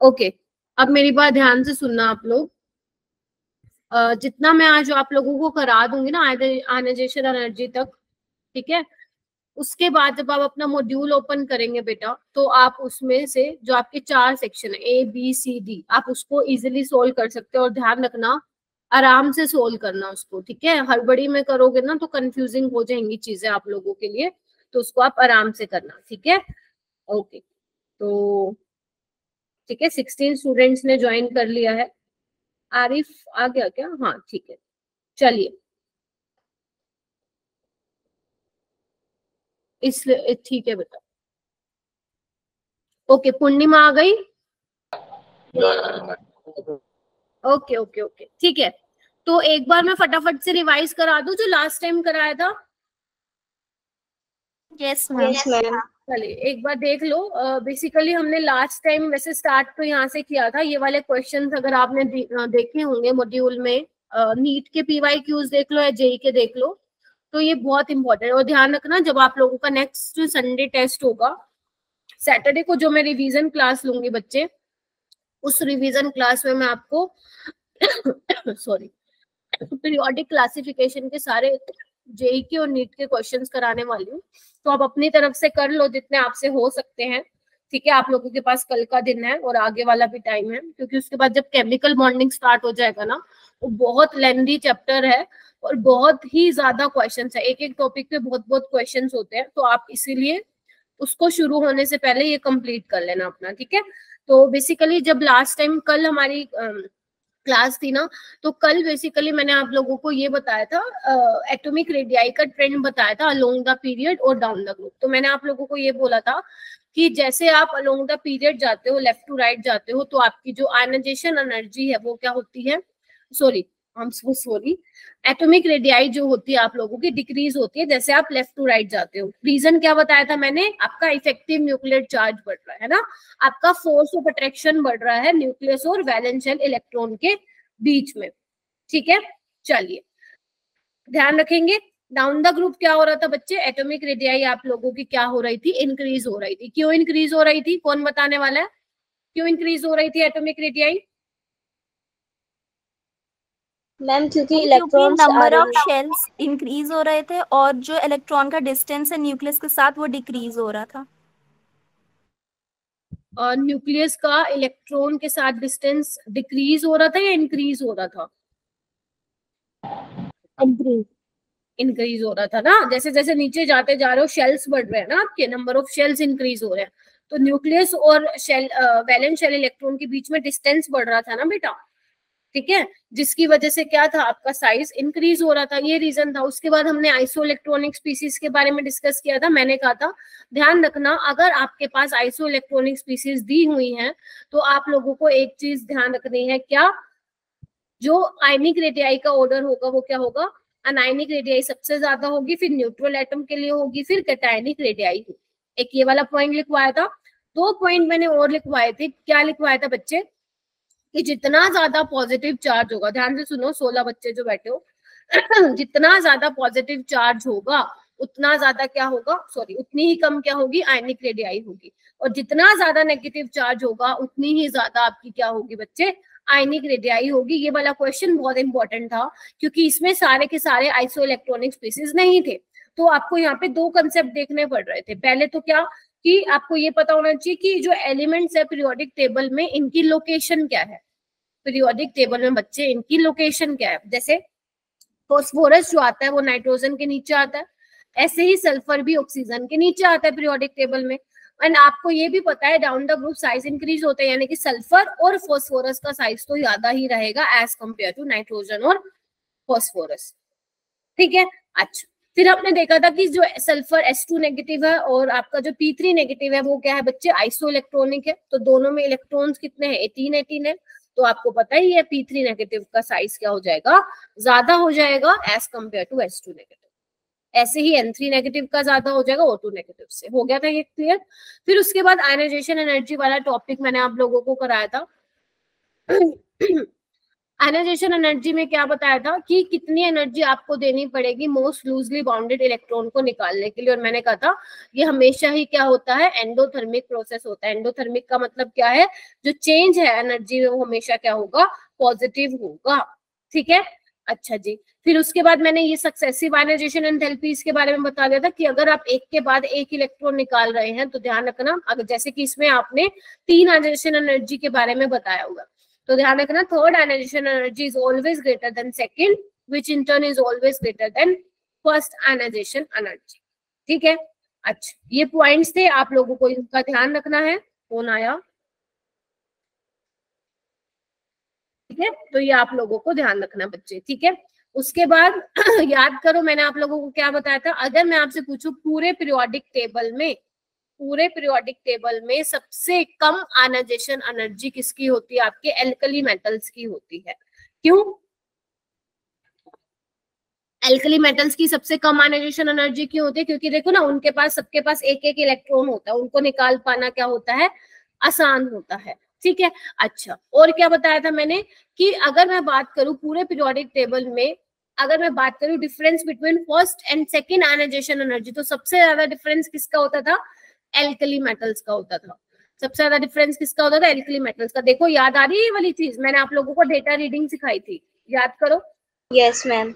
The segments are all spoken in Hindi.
ओके, अब मेरी बात ध्यान से सुनना आप लोग। जितना मैं आज आप लोगों को करा दूंगी ना आयनाइजेशन एनर्जी तक, ठीक है, उसके बाद जब आप अपना मॉड्यूल ओपन करेंगे बेटा, तो आप उसमें से जो आपके 4 सेक्शन है ABCD, आप उसको इजीली सोल्व कर सकते हो। और ध्यान रखना, आराम से सोल्व करना उसको, ठीक है। हड़बड़ी में करोगे ना तो कंफ्यूजिंग हो जाएंगी चीजें आप लोगों के लिए, तो उसको आप आराम से करना, ठीक है। ओके, तो ठीक है, 16 स्टूडेंट्स ने ज्वाइन कर लिया है। आरिफ आ गया क्या? हाँ ठीक है, चलिए। इसलिए ठीक है बेटा। ओके, पूर्णिमा आ गई। ओके ओके ओके, ठीक है। तो एक बार मैं फटाफट से रिवाइज करा दूं जो लास्ट टाइम कराया था। Yes ma'am. चलिए एक बार देख लो। बेसिकली हमने लास्ट टाइम वैसे स्टार्ट तो यहाँ से किया था। ये वाले क्वेश्चंस अगर आपने देखे होंगे मॉड्यूल में, नीट के PYQs देख लो या JEE के देख लो, तो ये बहुत इंपॉर्टेंट है। और ध्यान रखना, जब आप लोगों का नेक्स्ट संडे टेस्ट होगा, सैटरडे को जो मैं रिवीजन क्लास लूंगी बच्चे, उस रिवीजन क्लास में मैं आपको सॉरी पीरियोडिक क्लासिफिकेशन के सारे JEE के और नीट के क्वेश्चंस कराने वाली हूँ। तो आप अपनी तरफ से कर लो जितने आपसे हो सकते हैं, ठीक है। आप लोगों के पास कल का दिन है और आगे वाला भी टाइम है, क्योंकि उसके बाद जब केमिकल बॉन्डिंग स्टार्ट हो जाएगा ना, वो बहुत लेंथी चैप्टर है और बहुत ही ज्यादा क्वेश्चंस है। एक एक टॉपिक पे बहुत बहुत क्वेश्चंस होते हैं, तो आप इसीलिए उसको शुरू होने से पहले ये कंप्लीट कर लेना अपना, ठीक है। तो बेसिकली जब लास्ट टाइम कल हमारी क्लास थी ना, तो कल बेसिकली मैंने आप लोगों को ये बताया था, एटॉमिक रेडियाई का ट्रेंड बताया था अलोंग द पीरियड और डाउन द ग्रुप। तो मैंने आप लोगों को ये बोला था कि जैसे आप अलोंग द पीरियड जाते हो, लेफ्ट टू राइट जाते हो, तो आपकी जो आयनाइजेशन एनर्जी है वो क्या होती है, सॉरी हम सॉरी एटॉमिक रेडियाई जो होती है आप लोगों की डिक्रीज होती है जैसे आप लेफ्ट टू राइट जाते हो। रीजन क्या बताया था मैंने? आपका इफेक्टिव न्यूक्लियर चार्ज बढ़ रहा है ना, आपका फोर्स ऑफ अट्रैक्शन बढ़ रहा है न्यूक्लियस और वैलेंस शेल इलेक्ट्रॉन के बीच में, ठीक है। चलिए ध्यान रखेंगे। डाउन द ग्रुप क्या हो रहा था बच्चे? एटॉमिक रेडियाई आप लोगों की क्या हो रही थी? इंक्रीज हो रही थी। क्यों इंक्रीज हो रही थी? कौन बताने वाला है? क्यों इंक्रीज हो रही थी एटॉमिक रेडियाई? मैम क्योंकि क्योंकि इलेक्ट्रॉन्स आ नंबर रहे ऑफ हैं। शेल्स इंक्रीज हो रहे थे और जो इलेक्ट्रॉन का डिस्टेंस है न्यूक्लियस के साथ वो डिक्रीज हो रहा था। न्यूक्लियस का इलेक्ट्रॉन के साथ डिस्टेंस डिक्रीज हो रहा था या इंक्रीज हो रहा था? इंक्रीज हो रहा था ना। जैसे जैसे नीचे जाते जा रहे हो शेल्स बढ़ रहे हैं ना, आपके नंबर ऑफ शेल्स इंक्रीज हो रहे हैं, तो न्यूक्लियस और शेल वैलेंस शेल इलेक्ट्रॉन के बीच में डिस्टेंस बढ़ रहा था ना बेटा, ठीक है। जिसकी वजह से क्या था, आपका साइज इंक्रीज हो रहा था, ये रीजन था। उसके बाद हमने आइसो इलेक्ट्रॉनिक स्पीसीज के बारे में डिस्कस किया था। मैंने कहा था ध्यान रखना, अगर आपके पास आइसो इलेक्ट्रॉनिक स्पीसीज दी हुई हैं, तो आप लोगों को एक चीज ध्यान रखनी है, क्या? जो आयनिक रेडियाई का ऑर्डर होगा वो क्या होगा? अनायनिक रेडियाई सबसे ज्यादा होगी, फिर न्यूट्रल एटम के लिए होगी, फिर कैटायनिक रेडियाई होगी। एक ये वाला पॉइंट लिखवाया था। 2 पॉइंट मैंने और लिखवाए थे। क्या लिखवाया था बच्चे? कि जितना ज्यादा पॉजिटिव चार्ज होगा, ध्यान से सुनो 16 बच्चे जो बैठे हो, जितना ज्यादा पॉजिटिव चार्ज होगा उतना ज्यादा क्या होगा, सॉरी उतनी ही कम क्या होगी, आयनिक रेडियाई होगी। और जितना ज्यादा नेगेटिव चार्ज होगा उतनी ही ज्यादा आपकी क्या होगी बच्चे, आयनिक रेडियाई होगी। ये वाला क्वेश्चन बहुत इंपॉर्टेंट था, क्योंकि इसमें सारे के सारे आइसो इलेक्ट्रॉनिक स्पीसीज नहीं थे। तो आपको यहाँ पे 2 कंसेप्ट देखने पड़ रहे थे। पहले तो क्या कि आपको ये पता होना चाहिए कि जो एलिमेंट्स है पीरियोडिक टेबल में, इनकी लोकेशन क्या है। पीरियोडिक टेबल में बच्चे इनकी लोकेशन क्या है? जैसे फॉस्फोरस जो आता है वो नाइट्रोजन के नीचे आता है, ऐसे ही सल्फर भी ऑक्सीजन के नीचे आता है पीरियोडिक टेबल में। एंड आपको ये भी पता है down the group size increase होते हैं, यानी कि सल्फर और फॉस्फोरस का साइज तो ज्यादा ही रहेगा एज कंपेयर टू नाइट्रोजन और फॉस्फोरस, ठीक है। अच्छा, फिर आपने देखा था कि जो सल्फर S2 नेगेटिव है और आपका जो P3 नेगेटिव है वो क्या है बच्चे, आइसो इलेक्ट्रॉनिक है। तो दोनों में इलेक्ट्रॉन्स कितने हैं? 18 है। तो आपको पता ही है P3 नेगेटिव का साइज क्या हो जाएगा, ज्यादा हो जाएगा as compare to S2 negative. ऐसे ही N3 नेगेटिव का ज्यादा हो जाएगा O2 नेगेटिव से। हो गया था ये क्लियर? फिर उसके बाद आयनाइजेशन एनर्जी वाला टॉपिक मैंने आप लोगों को कराया था। आयनाइजेशन एनर्जी में क्या बताया था कि कितनी एनर्जी आपको देनी पड़ेगी मोस्ट लूजली बाउंडेड इलेक्ट्रॉन को निकालने के लिए, और मैंने कहा था ये हमेशा ही क्या होता है, एंडोथर्मिक प्रोसेस होता है। एंडोथर्मिक का मतलब क्या है, जो चेंज है एनर्जी में वो हमेशा क्या होगा, पॉजिटिव होगा। ठीक है, अच्छा जी। फिर उसके बाद मैंने ये सक्सेसिव आयनाइजेशन एंथैल्पीज के बारे में बता दिया था कि अगर आप एक के बाद एक इलेक्ट्रॉन निकाल रहे हैं तो ध्यान रखना, अगर जैसे कि इसमें आपने 3 आयनाइजेशन एनर्जी के बारे में बताया होगा, तो ध्यान रखना third ionization energy is always greater than second, which in turn is always greater than first ionization energy. ठीक है, अच्छा ये पॉइंट्स थे, आप लोगों को इनका ध्यान रखना है। कौन आया? ठीक है, तो ये आप लोगों को ध्यान रखना बच्चे। ठीक है, उसके बाद याद करो मैंने आप लोगों को क्या बताया था, अगर मैं आपसे पूछूं पूरे पीरियोडिक टेबल में सबसे कम आयनाइजेशन एनर्जी किसकी होती है, आपके एल्कली मेटल्स की होती है। क्यों एल्कली मेटल्स की सबसे कम आयनाइजेशन एनर्जी क्यों होती है? क्योंकि देखो ना, उनके पास सबके पास एक एक इलेक्ट्रॉन होता है, उनको निकाल पाना क्या होता है, आसान होता है। ठीक है, अच्छा और क्या बताया था मैंने कि अगर मैं बात करूं पूरे पीरियोडिक टेबल में, अगर मैं बात करूं difference between first and second ionization energy, तो सबसे ज्यादा डिफरेंस किसका होता था, एल्कली मेटल्स का होता था। सबसे ज्यादा डिफरेंस किसका होता था, एल्कली मेटल्स का। देखो याद आ रही है ये वाली चीज, मैंने आप लोगों को डेटा रीडिंग सिखाई थी, याद करो। Yes ma'am.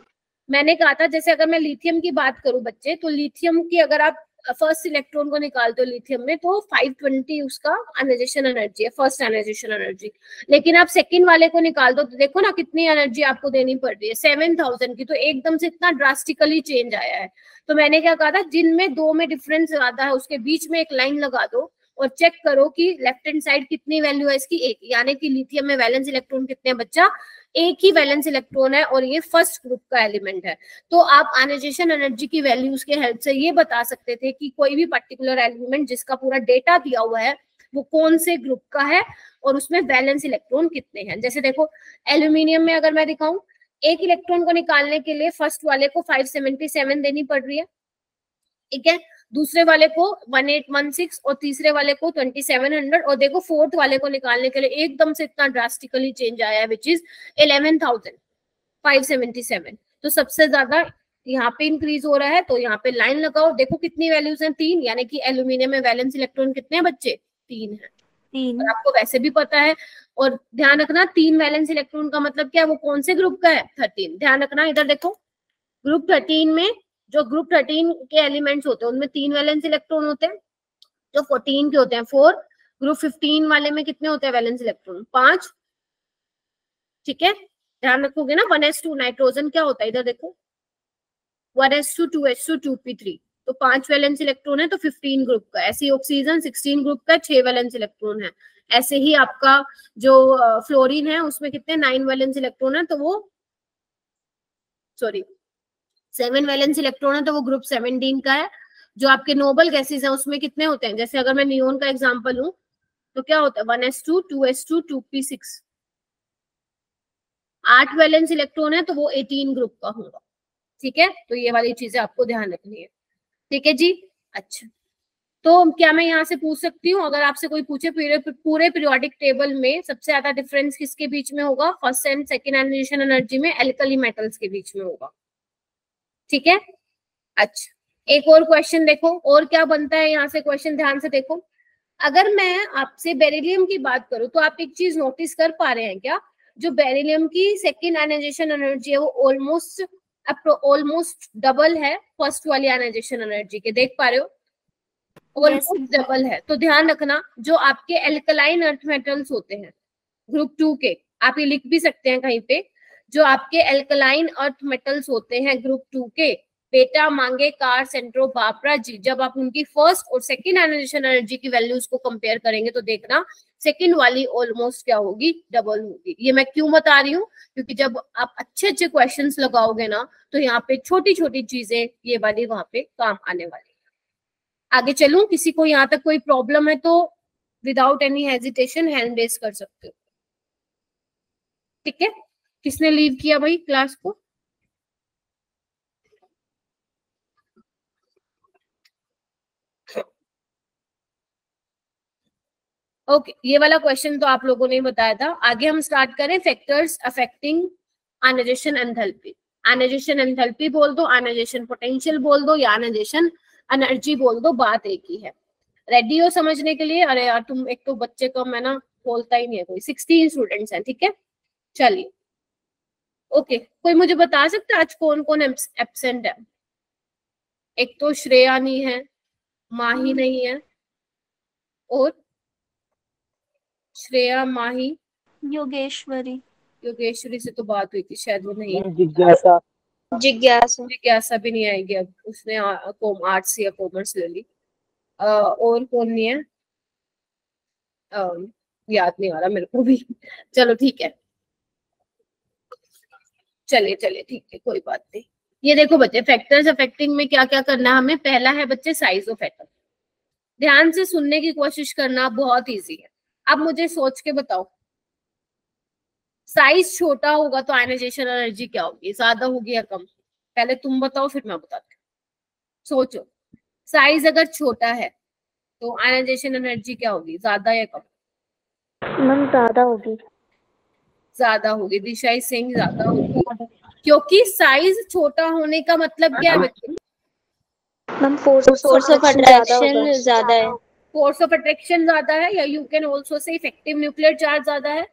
मैंने कहा था जैसे अगर मैं लिथियम की बात करूं बच्चे, तो लिथियम की अगर आप फर्स्ट इलेक्ट्रॉन को निकालते हो लिथियम में तो 520 उसका आयनाइजेशन एनर्जी है, फर्स्ट आयनाइजेशन एनर्जी। लेकिन आप सेकंड वाले को निकाल दो तो देखो ना कितनी एनर्जी आपको देनी पड़ रही है, 7000 की। तो एकदम से इतना ड्रास्टिकली चेंज आया है। तो मैंने क्या कहा था, जिनमें दो में डिफरेंस ज्यादा है उसके बीच में एक लाइन लगा दो और चेक करो कि लेफ्ट हैंड साइड कितनी वैल्यू है इसकी, एक। यानी कि लिथियम में वैलेंस इलेक्ट्रॉन कितने हैं बच्चा, एक ही वैलेंस इलेक्ट्रॉन है और ये फर्स्ट ग्रुप का एलिमेंट है। तो आप आयनाइजेशन एनर्जी की वैल्यूज के हेल्प से ये बता सकते थे कि कोई भी पर्टिकुलर एलिमेंट जिसका पूरा डेटा दिया हुआ है वो कौन से ग्रुप का है और उसमें वैलेंस इलेक्ट्रॉन कितने हैं। जैसे देखो एल्यूमिनियम में अगर मैं दिखाऊं, एक इलेक्ट्रॉन को निकालने के लिए फर्स्ट वाले को 577 देनी पड़ रही है, ठीक है, दूसरे वाले को 1816 और तीसरे वाले को 2700, और देखो फोर्थ वाले को निकालने के लिए एकदम से इतना ड्रास्टिकली चेंज आया है विच इज 11577। तो सबसे ज्यादा यहाँ पे इंक्रीज हो रहा है। तो यहाँ पे लाइन लगाओ, देखो कितनी वैल्यूज हैं, 3। यानी कि एल्यूमिनियम में वैलेंस इलेक्ट्रॉन कितने हैं बच्चे, 3 है। और आपको वैसे भी पता है। और ध्यान रखना 3 वैलेंस इलेक्ट्रॉन का मतलब क्या है, वो कौन से ग्रुप का है, 13। ध्यान रखना इधर देखो, ग्रुप 13 में जो ग्रुप 13 के एलिमेंट्स होते हैं उनमें 3 वैलेंस इलेक्ट्रॉन होते हैं, जो 14 के होते हैं 4। ग्रुप 15 वाले में कितने होते हैं वैलेंस इलेक्ट्रॉन, 5। ठीक है, ध्यान रखोगे ना। 1s2 नाइट्रोजन क्या होता है, इधर देखो 1s2 2s2 2p3, तो 5 वैलेंस इलेक्ट्रॉन है तो 15 ग्रुप का। ऐसे ही ऑक्सीजन 16 ग्रुप का, 6 वैलेंस इलेक्ट्रॉन है। ऐसे ही आपका जो फ्लोरीन है उसमें कितने 9 वैलेंस इलेक्ट्रॉन है, तो वो सॉरी 7 वैलेंस इलेक्ट्रॉन है तो वो ग्रुप 17 का है। जो आपके नोबल गैसेस हैं उसमें कितने होते हैं, जैसे अगर मैं नियोन का एग्जांपल लूं तो क्या होता है 1s2 2s2 2p6, 8 valence electron है तो वो 18 ग्रुप का होगा। ठीक है, तो ये वाली चीजें आपको ध्यान रखनी है। ठीक है जी, अच्छा। तो क्या मैं यहाँ से पूछ सकती हूँ, अगर आपसे कोई पूछे पूरे पीरियोडिक टेबल में सबसे ज्यादा डिफरेंस किसके बीच में होगा, first and second ionization energy में एल्कली मेटल्स के बीच में होगा। ठीक है, अच्छा एक और क्वेश्चन देखो, और क्या बनता है यहाँ से क्वेश्चन, ध्यान से देखो। अगर मैं आपसे बेरिलियम की बात करूं तो आप एक चीज नोटिस कर पा रहे हैं क्या, जो बेरिलियम की सेकेंड आयनाइजेशन एनर्जी है वो ऑलमोस्ट डबल है फर्स्ट वाली आयनाइजेशन एनर्जी के, देख पा रहे हो, ऑलमोस्ट डबल है। तो ध्यान रखना जो आपके एल्कलाइन अर्थ मेटल्स होते हैं ग्रुप 2 के, आप ये लिख भी सकते हैं कहीं पे, जो आपके एल्कलाइन अर्थ मेटल्स होते हैं ग्रुप 2 के, बेटा मांगे कार सेंट्रो बापरा जी, जब आप उनकी फर्स्ट और सेकंड आयनाइजेशन एनर्जी की वैल्यूज को कंपेयर करेंगे तो देखना सेकंड वाली ऑलमोस्ट क्या होगी, डबल होगी। ये मैं क्यों बता रही हूँ, क्योंकि जब आप अच्छे अच्छे क्वेश्चंस लगाओगे ना तो यहाँ पे छोटी छोटी चीजें ये वाली वहां पे काम आने वाली। आगे चलूं, किसी को यहाँ तक कोई प्रॉब्लम है तो without any hesitation hand raise कर सकते हो। ठीक है, किसने लीव किया भाई क्लास को, ओके, ये वाला क्वेश्चन तो आप लोगों ने बताया था। आगे हम स्टार्ट करें, factors affecting ionization enthalpy. Ionization enthalpy बोल दो, आयनाइजेशन पोटेंशियल बोल दो, या आयनाइजेशन एनर्जी बोल दो, बात एक ही है। रेडी हो समझने के लिए? अरे यार तुम, एक तो बच्चे कम है ना, बोलता ही नहीं है कोई। 16 स्टूडेंट्स हैं, ठीक है, चलिए। ओके, कोई मुझे बता सकता है आज कौन कौन एब्सेंट है? एक तो श्रेया नहीं है, माही नहीं है, और श्रेया, माही, योगेश्वरी। योगेश्वरी से तो बात हुई थी, शायद वो नहीं। जिज्ञासा जिज्ञासा भी नहीं आएगी अब, उसने आर्ट्स या कॉमर्स ले ली। और कौन नहीं है? याद नहीं आ रहा मेरे को भी। चलो ठीक है, चलिए चलिए ठीक है, कोई बात नहीं। ये देखो बच्चे, फैक्टर्स अफेक्टिंग में क्या क्या करना है हमें। पहला है बच्चे साइज ऑफ एटम। ध्यान से सुनने की कोशिश करना, बहुत इजी है। अब मुझे सोच के बताओ, साइज छोटा होगा तो आयनाइजेशन एनर्जी क्या होगी, ज्यादा होगी या कम? पहले तुम बताओ फिर मैं बताती हूँ। सोचो, साइज अगर छोटा है तो आयनाइजेशन एनर्जी क्या होगी, ज्यादा या कम? मैम ज्यादा होगी। ज्यादा होगी। दिशा इज सेइंग ज्यादा होगी, क्योंकि साइज छोटा होने का मतलब क्या है बच्चे? मैम फोर्स ऑफ अट्रैक्शन ज्यादा है। फोर्स ऑफ अट्रैक्शन ज्यादा है, या you can also say effective nuclear charge ज्यादा है।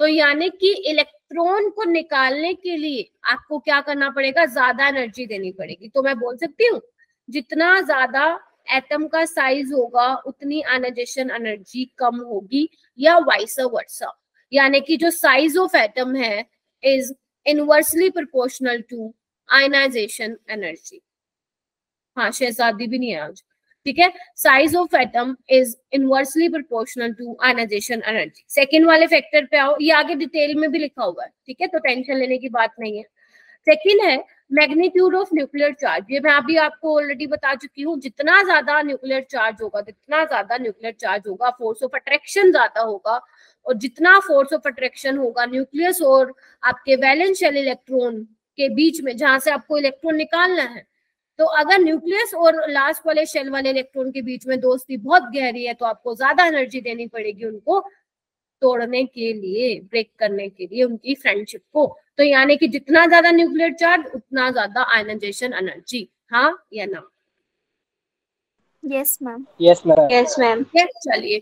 तो यानी कि इलेक्ट्रॉन को निकालने के लिए आपको क्या करना पड़ेगा, ज्यादा एनर्जी देनी पड़ेगी। तो मैं बोल सकती हूँ जितना ज्यादा एटम का साइज होगा उतनी आयनाइजेशन एनर्जी कम होगी, या वाइस वर्सा। यानी कि जो साइज ऑफ एटम है is inversely proportional to ionization energy. हाँ, शहजादी भी नहीं है आज, ठीक है। Size of atom is inversely proportional to ionization energy. Second वाले फैक्टर पे आओ, ये आगे डिटेल में भी लिखा हुआ है, ठीक है, तो टेंशन लेने की बात नहीं है। सेकंड है मैग्नीट्यूड ऑफ न्यूक्लियर चार्ज। ये मैं अभी आपको ऑलरेडी बता चुकी हूँ, जितना ज्यादा न्यूक्लियर चार्ज होगा, जितना ज्यादा न्यूक्लियर चार्ज होगा, फोर्स ऑफ अट्रैक्शन ज्यादा होगा। और जितना फोर्स ऑफ अट्रैक्शन होगा न्यूक्लियस और आपके वैलेंस शेल इलेक्ट्रॉन के बीच में, जहां से आपको इलेक्ट्रॉन निकालना है, तो अगर न्यूक्लियस और लास्ट वाले शेल वाले इलेक्ट्रॉन के बीच में दोस्ती बहुत गहरी है तो आपको ज्यादा एनर्जी देनी पड़ेगी उनको तोड़ने के लिए, ब्रेक करने के लिए उनकी फ्रेंडशिप को। तो यानी कि जितना ज्यादा न्यूक्लियर चार्ज उतना ज्यादा आयनाइजेशन एनर्जी। हाँ या ना? Yes ma'am. Yes ma'am. चलिए,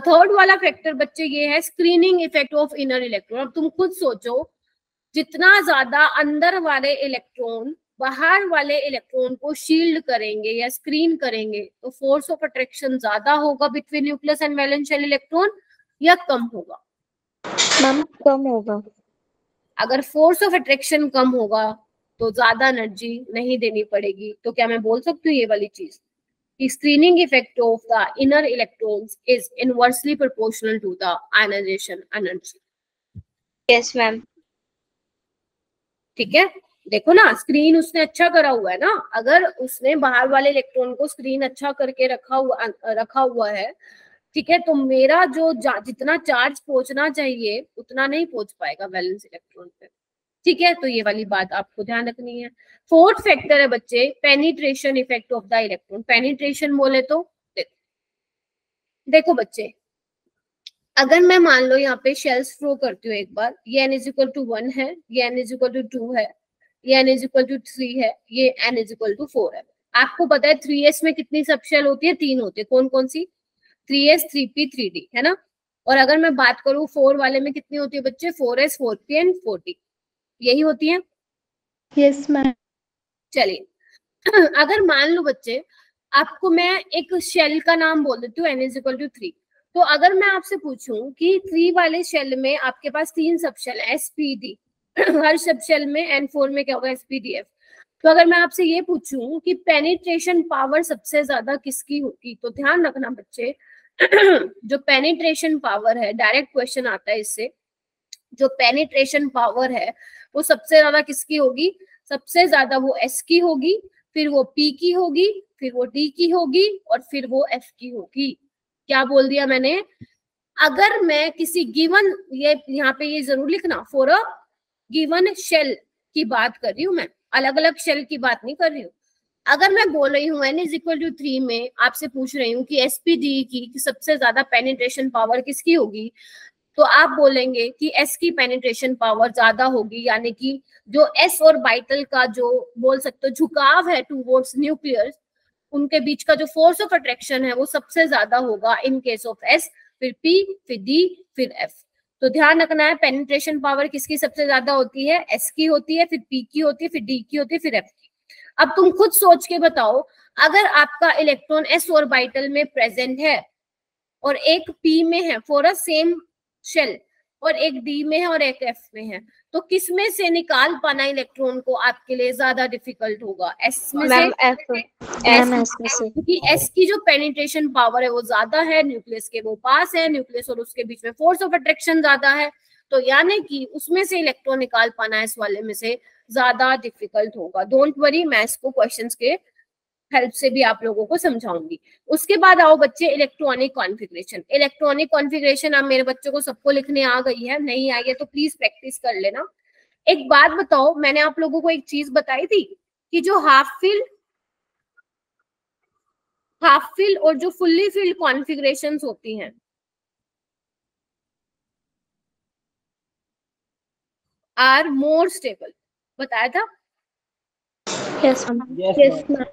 थर्ड वाला फैक्टर बच्चे ये है screening effect of inner electron. अब तुम खुद सोचो, जितना ज्यादा अंदर वाले इलेक्ट्रॉन बाहर वाले इलेक्ट्रॉन को शील्ड करेंगे या स्क्रीन करेंगे, तो फोर्स ऑफ अट्रैक्शन ज्यादा होगा between nucleus and valence shell electron, या कम होगा? मैम कम होगा। अगर फोर्स ऑफ अट्रैक्शन कम होगा तो ज्यादा एनर्जी नहीं देनी पड़ेगी। तो क्या मैं बोल सकती हूँ ये वाली चीज, screening effect of the inner electrons is inversely proportional to the ionization energy? Yes ma'am. ठीक है, देखो ना, स्क्रीन उसने अच्छा करा हुआ है ना। अगर उसने बाहर वाले इलेक्ट्रॉन को स्क्रीन अच्छा करके रखा हुआ है, ठीक है, तो मेरा जो जितना चार्ज पहुंचना चाहिए उतना नहीं पहुंच पाएगा वैलेंस इलेक्ट्रॉन पे, ठीक है। तो ये वाली बात आपको ध्यान रखनी है। फोर्थ फैक्टर है बच्चे penetration effect of the electron. Penetration बोले तो देखो बच्चे, अगर मैं मान लो यहाँ पे शेल्स थ्रो करती हूँ एक बार, ये n इज इक्वल टू 1 है, ये n इज इक्वल टू 2 है, ये n इज इक्वल टू 3 है, ये n इज इक्वल टू 4 है। आपको पता है 3s में कितनी सब शेल होती है? 3 होती है। कौन कौन सी? 3s, 3p, 3d, है ना। और अगर मैं बात करूँ 4 वाले में कितनी होती है बच्चे? 4s, 4p एंड 4d, यही होती है। Yes ma'am. चलिए, अगर मान लो बच्चे आपको मैं एक शेल का नाम बोल देती हूँ n इज इक्वल टू 3, तो अगर मैं आपसे पूछूं कि 3 वाले शेल में आपके पास 3 सब शेल है SPD, हर सब शेल में N4 में क्या होगा? SPDF। तो अगर मैं आपसे ये पूछूं कि पेनिट्रेशन पावर सबसे ज्यादा किसकी होगी, तो ध्यान रखना बच्चे, जो पेनिट्रेशन पावर है, डायरेक्ट क्वेश्चन आता है इससे, जो पेनिट्रेशन पावर है वो सबसे ज्यादा किसकी होगी? सबसे ज्यादा वो S की होगी, फिर वो P की होगी, फिर वो D की होगी, और फिर वो F की होगी। क्या बोल दिया मैंने? अगर मैं किसी गिवन, ये यहाँ पे ये जरूर लिखना, फॉर अ गिवन शेल की बात कर रही हूँ मैं, अलग अलग शेल की बात नहीं कर रही हूँ। अगर मैं बोल रही हूँ n=3 में आपसे पूछ रही हूँ कि sp_d की सबसे ज्यादा पेनिट्रेशन पावर किसकी होगी, तो आप बोलेंगे कि s की पेनिट्रेशन पावर ज्यादा होगी, यानी कि जो s और बाइटल का जो बोल सकते हो झुकाव है टूवर्ड्स न्यूक्लियस, उनके बीच का जो फोर्स ऑफ अट्रैक्शन है वो सबसे ज्यादा होगा इन केस ऑफ s, फिर p, फिर d, फिर f। तो ध्यान रखना है पेनिट्रेशन पावर किसकी सबसे ज्यादा होती है, s की होती है, फिर p की होती है, फिर d की होती है, फिर f की। अब तुम खुद सोच के बताओ, अगर आपका इलेक्ट्रॉन s ऑर्बिटल में प्रेजेंट है और एक p में है फॉर अ सेम शेल, और एक d में है और एक f में है, तो किस में से निकाल पाना इलेक्ट्रॉन को आपके लिए ज्यादा डिफिकल्ट होगा, s में से, s में से, क्योंकि s की जो पेनिट्रेशन पावर है वो ज्यादा है, न्यूक्लियस के वो पास है, न्यूक्लियस और उसके बीच में फोर्स ऑफ अट्रैक्शन ज्यादा है, तो यानी कि उसमें से इलेक्ट्रॉन निकाल पाना इस वाले में से ज्यादा डिफिकल्ट होगा। डोंट वरी, मैं इसको क्वेश्चंस के हेल्प से भी आप लोगों को समझाऊंगी। उसके बाद आओ बच्चे इलेक्ट्रॉनिक कॉन्फ़िगरेशन। इलेक्ट्रॉनिक कॉन्फ़िगरेशन अब मेरे बच्चों को सबको लिखने आ गई है, नहीं आई है तो प्लीज प्रैक्टिस कर लेना। एक बात बताओ, मैंने आप लोगों को एक चीज बताई थी कि जो हाफ फिल और जो फुल्ली फिल्ड कॉन्फ़िगरेशंस होती हैं आर मोर स्टेबल, बताया था? यस मैम,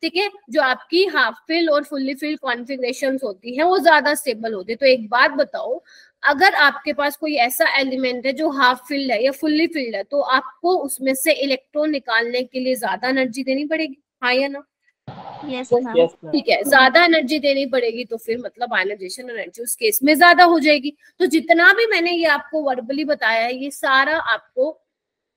ठीक है, जो आपकी हाफ फिल और फुल्ली फिल्ड कॉन्फ़िगरेशंस होती हैं वो ज्यादा स्टेबल होती है। तो एक बात बताओ, अगर आपके पास कोई ऐसा एलिमेंट है जो हाफ फिल्ड है या फुल्ली फिल्ड है, तो आपको उसमें से इलेक्ट्रॉन निकालने के लिए ज्यादा एनर्जी देनी पड़ेगी, हाँ या ना? यस ठीक है, ज्यादा एनर्जी देनी पड़ेगी तो फिर मतलब आयनाइजेशन एनर्जी उस केस में ज्यादा हो जाएगी। तो जितना भी मैंने ये आपको वर्बली बताया है ये सारा आपको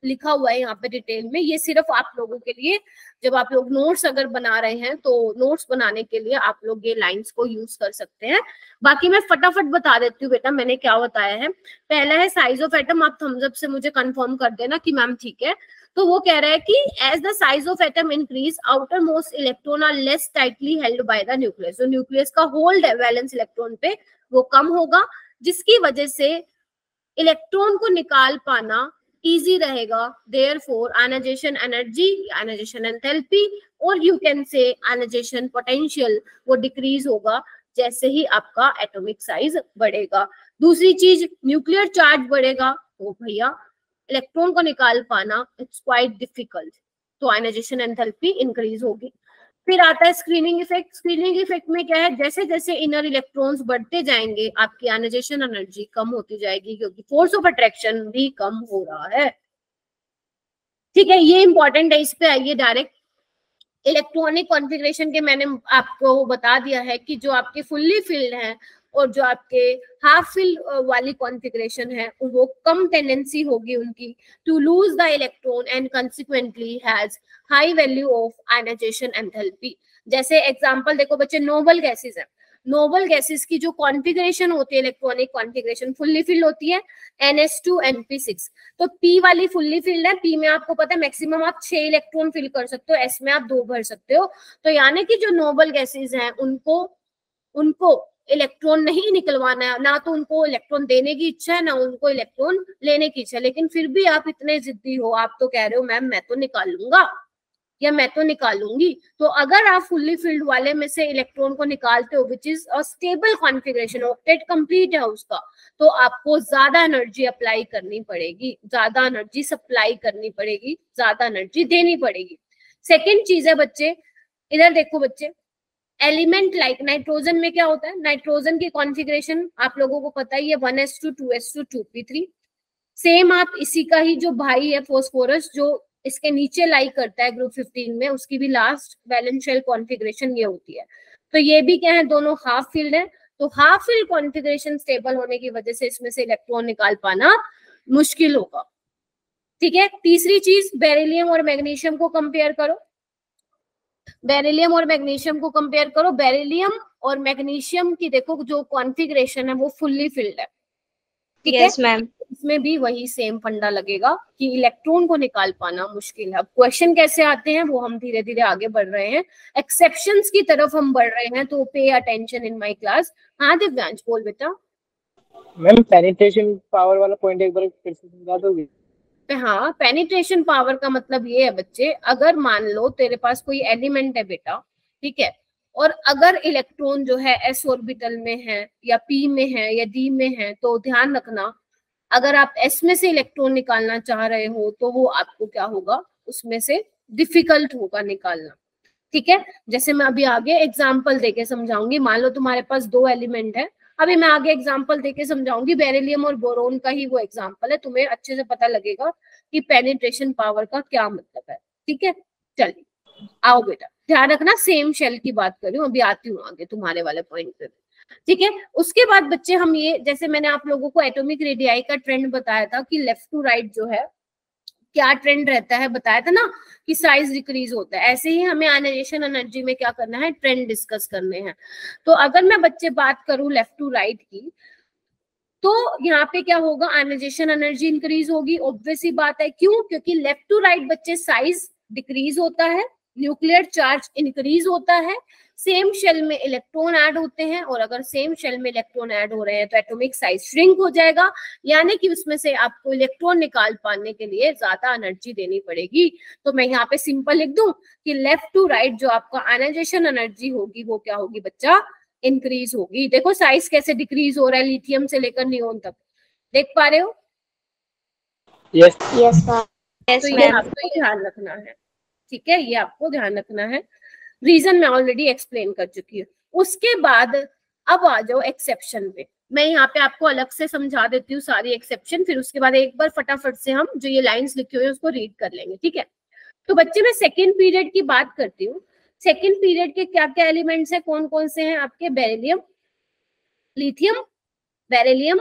लिखा हुआ है यहाँ पे डिटेल में, ये सिर्फ आप लोगों के लिए, जब आप लोग नोट्स अगर बना रहे हैं तो नोट्स बनाने के लिए आप लोग ये लाइंस को यूज कर सकते हैं। बाकी मैं फटाफट बता देती हूँ बेटा मैंने क्या बताया है। पहला है साइज ऑफ एटम, आप थम्स अप से मुझे कंफर्म कर देना कि मैम ठीक है। तो वो कह रहा है कि as the size of atom increase outer most electron are less tightly held by the nucleus. जो न्यूक्लियस का होल्ड है वैलेंस इलेक्ट्रॉन पे वो कम होगा, जिसकी वजह से इलेक्ट्रॉन को निकाल पाना इजी रहेगा। Therefore ionization energy, ionization enthalpy और you can say ionization potential वो डिक्रीज होगा जैसे ही आपका एटॉमिक साइज बढ़ेगा। दूसरी चीज न्यूक्लियर चार्ज बढ़ेगा तो भैया इलेक्ट्रॉन को निकाल पाना इट्स क्वाइट डिफिकल्ट, तो आयनाइजेशन एंथैल्पी इंक्रीज होगी। फिर आता है स्क्रीनिंग इफेक्ट। स्क्रीनिंग इफेक्ट में क्या है, जैसे जैसे इनर इलेक्ट्रॉन्स बढ़ते जाएंगे आपकी आयनाइजेशन एनर्जी कम होती जाएगी क्योंकि फोर्स ऑफ अट्रैक्शन भी कम हो रहा है। ठीक है, ये इंपॉर्टेंट है, इस पे आइए डायरेक्ट। इलेक्ट्रॉनिक कॉन्फ़िगरेशन के मैंने आपको बता दिया है कि जो आपके फुल्ली फिल्ड हैं और जो आपके हाफ फिल वाली कॉन्फ़िगरेशन है वो कम टेंडेंसी होगी उनकी to lose the electron and consequently has high value of ionization enthalpy. जैसे एग्जांपल देखो बच्चे, नोबल गैसेस है, नोबल गैसेस की जो कॉन्फ़िगरेशन होती है इलेक्ट्रॉनिक कॉन्फ़िगरेशन फुल्ली फिल्ड होती है NH2 Np6। तो P वाली फुल्ली फिल्ड है, P में आपको पता है मैक्सिमम आप 6 इलेक्ट्रॉन फिल कर सकते हो, S में आप 2 भर सकते हो। तो यानी कि जो नोबल गैसेस हैं उनको इलेक्ट्रॉन नहीं निकलवाना है, ना तो उनको इलेक्ट्रॉन देने की इच्छा है ना उनको इलेक्ट्रॉन लेने की इच्छा है, लेकिन फिर भी आप इतने जिद्दी हो, आप तो कह रहे हो मैम मैं तो निकाल लूंगा या मैं तो निकालूंगी। तो अगर आप फुल्ली फिल्ड वाले में से इलेक्ट्रॉन को निकालते हो which is a stable configuration, octet complete है उसका, तो आपको ज्यादा एनर्जी अप्लाई करनी पड़ेगी, ज्यादा एनर्जी सप्लाई करनी पड़ेगी, ज्यादा एनर्जी देनी पड़ेगी। सेकेंड चीज है बच्चे, इधर देखो बच्चे, एलिमेंट लाइक नाइट्रोजन में क्या होता है, नाइट्रोजन की कॉन्फ़िगरेशन आप लोगों को पता ही है 1s2 2s2 2p3। सेम आप इसी का ही जो भाई है फॉस्फोरस जो इसके नीचे लाई करता है ग्रुप 15 में, उसकी भी लास्ट वैलेंस शेल कॉन्फ़िगरेशन ये होती है। तो ये भी क्या है, दोनों हाफ फील्ड है। तो हाफ फील्ड कॉन्फ़िगरेशन स्टेबल होने की वजह से इसमें से इलेक्ट्रॉन निकाल पाना मुश्किल होगा। ठीक है, तीसरी चीज बेरिलियम और मैग्नीशियम को कंपेयर करो। बेरिलियम और मैग्नीशियम को कंपेयर करो, बेरिलियम और मैग्नीशियम की देखो जो कॉन्फ़िगरेशन है वो फुल्ली फिल्ड है। ठीक है, मैम, इसमें भी वही सेम फंडा लगेगा कि इलेक्ट्रॉन को निकाल पाना मुश्किल है। अब क्वेश्चन कैसे आते हैं वो हम धीरे धीरे आगे बढ़ रहे हैं, एक्सेप्शंस की तरफ हम बढ़ रहे हैं, तो pay attention in my class. हाँ दिव्यांश बोल बेटा। मैम पेनिट्रेशन पावर वाला पॉइंट एक बार फिर से समझा दोगे? हाँ, पेनिट्रेशन पावर का मतलब ये है बच्चे, अगर मान लो तेरे पास कोई एलिमेंट है बेटा, ठीक है, और अगर इलेक्ट्रॉन जो है एस ऑर्बिटल में है या पी में है या डी में है, तो ध्यान रखना अगर आप एस में से इलेक्ट्रॉन निकालना चाह रहे हो तो वो आपको क्या होगा, उसमें से डिफिकल्ट होगा निकालना, ठीक है। जैसे मैं अभी आगे एग्जाम्पल देके समझाऊंगी, मान लो तुम्हारे पास दो एलिमेंट है, अभी मैं आगे एग्जाम्पल देके समझाऊंगी, बेरिलियम और बोरोन का ही वो एग्जाम्पल है, तुम्हें अच्छे से पता लगेगा कि पेनिट्रेशन पावर का क्या मतलब है, ठीक है। चलिए आओ बेटा, ध्यान रखना सेम शेल की बात कर रही हूँ, अभी आती हूँ आगे तुम्हारे वाले पॉइंट पे, ठीक है। उसके बाद बच्चे हम ये, जैसे मैंने आप लोगों को एटॉमिक रेडियाई का ट्रेंड बताया था कि लेफ्ट टू राइट जो है क्या ट्रेंड रहता है, बताया था ना कि साइज डिक्रीज होता है, ऐसे ही हमें आयनाइजेशन एनर्जी में क्या करना है, ट्रेंड डिस्कस करने हैं। तो अगर मैं बच्चे बात करूं लेफ्ट टू राइट की, तो यहाँ पे क्या होगा, आयनाइजेशन एनर्जी इंक्रीज होगी, ऑब्वियस ही बात है, क्यों, क्योंकि लेफ्ट टू राइट बच्चे साइज डिक्रीज होता है, न्यूक्लियर चार्ज इंक्रीज होता है, सेम शेल में इलेक्ट्रॉन ऐड होते हैं, और अगर सेम शेल में इलेक्ट्रॉन ऐड हो रहे हैं तो एटॉमिक साइज श्रिंक हो जाएगा, यानी कि उसमें से आपको इलेक्ट्रॉन निकाल पाने के लिए ज्यादा एनर्जी देनी पड़ेगी। तो मैं यहाँ पे सिंपल लिख दूं कि लेफ्ट टू राइट जो आपका आयनाइजेशन एनर्जी होगी वो क्या होगी बच्चा, इंक्रीज होगी। देखो साइज कैसे डिक्रीज हो रहा है लिथियम से लेकर नियोन तक, देख पा रहे हो? यस तो ये आपको ध्यान रखना है, ठीक है, ये आपको ध्यान रखना है, रीजन मैं ऑलरेडी एक्सप्लेन कर चुकी हूँ। उसके बाद अब आ जाओ एक्सेप्शन पे, मैं यहाँ पे आपको अलग से समझा देती हूँ सारी एक्सेप्शन, फिर उसके बाद एक बार फटाफट से हम जो ये लाइंस लिखी हुई है उसको रीड कर लेंगे, ठीक है। तो बच्चे मैं सेकेंड पीरियड की बात करती हूँ, सेकेंड पीरियड के क्या क्या एलिमेंट्स है, कौन कौन से हैं आपके, बेरिलियम, लिथियम, बेरिलियम,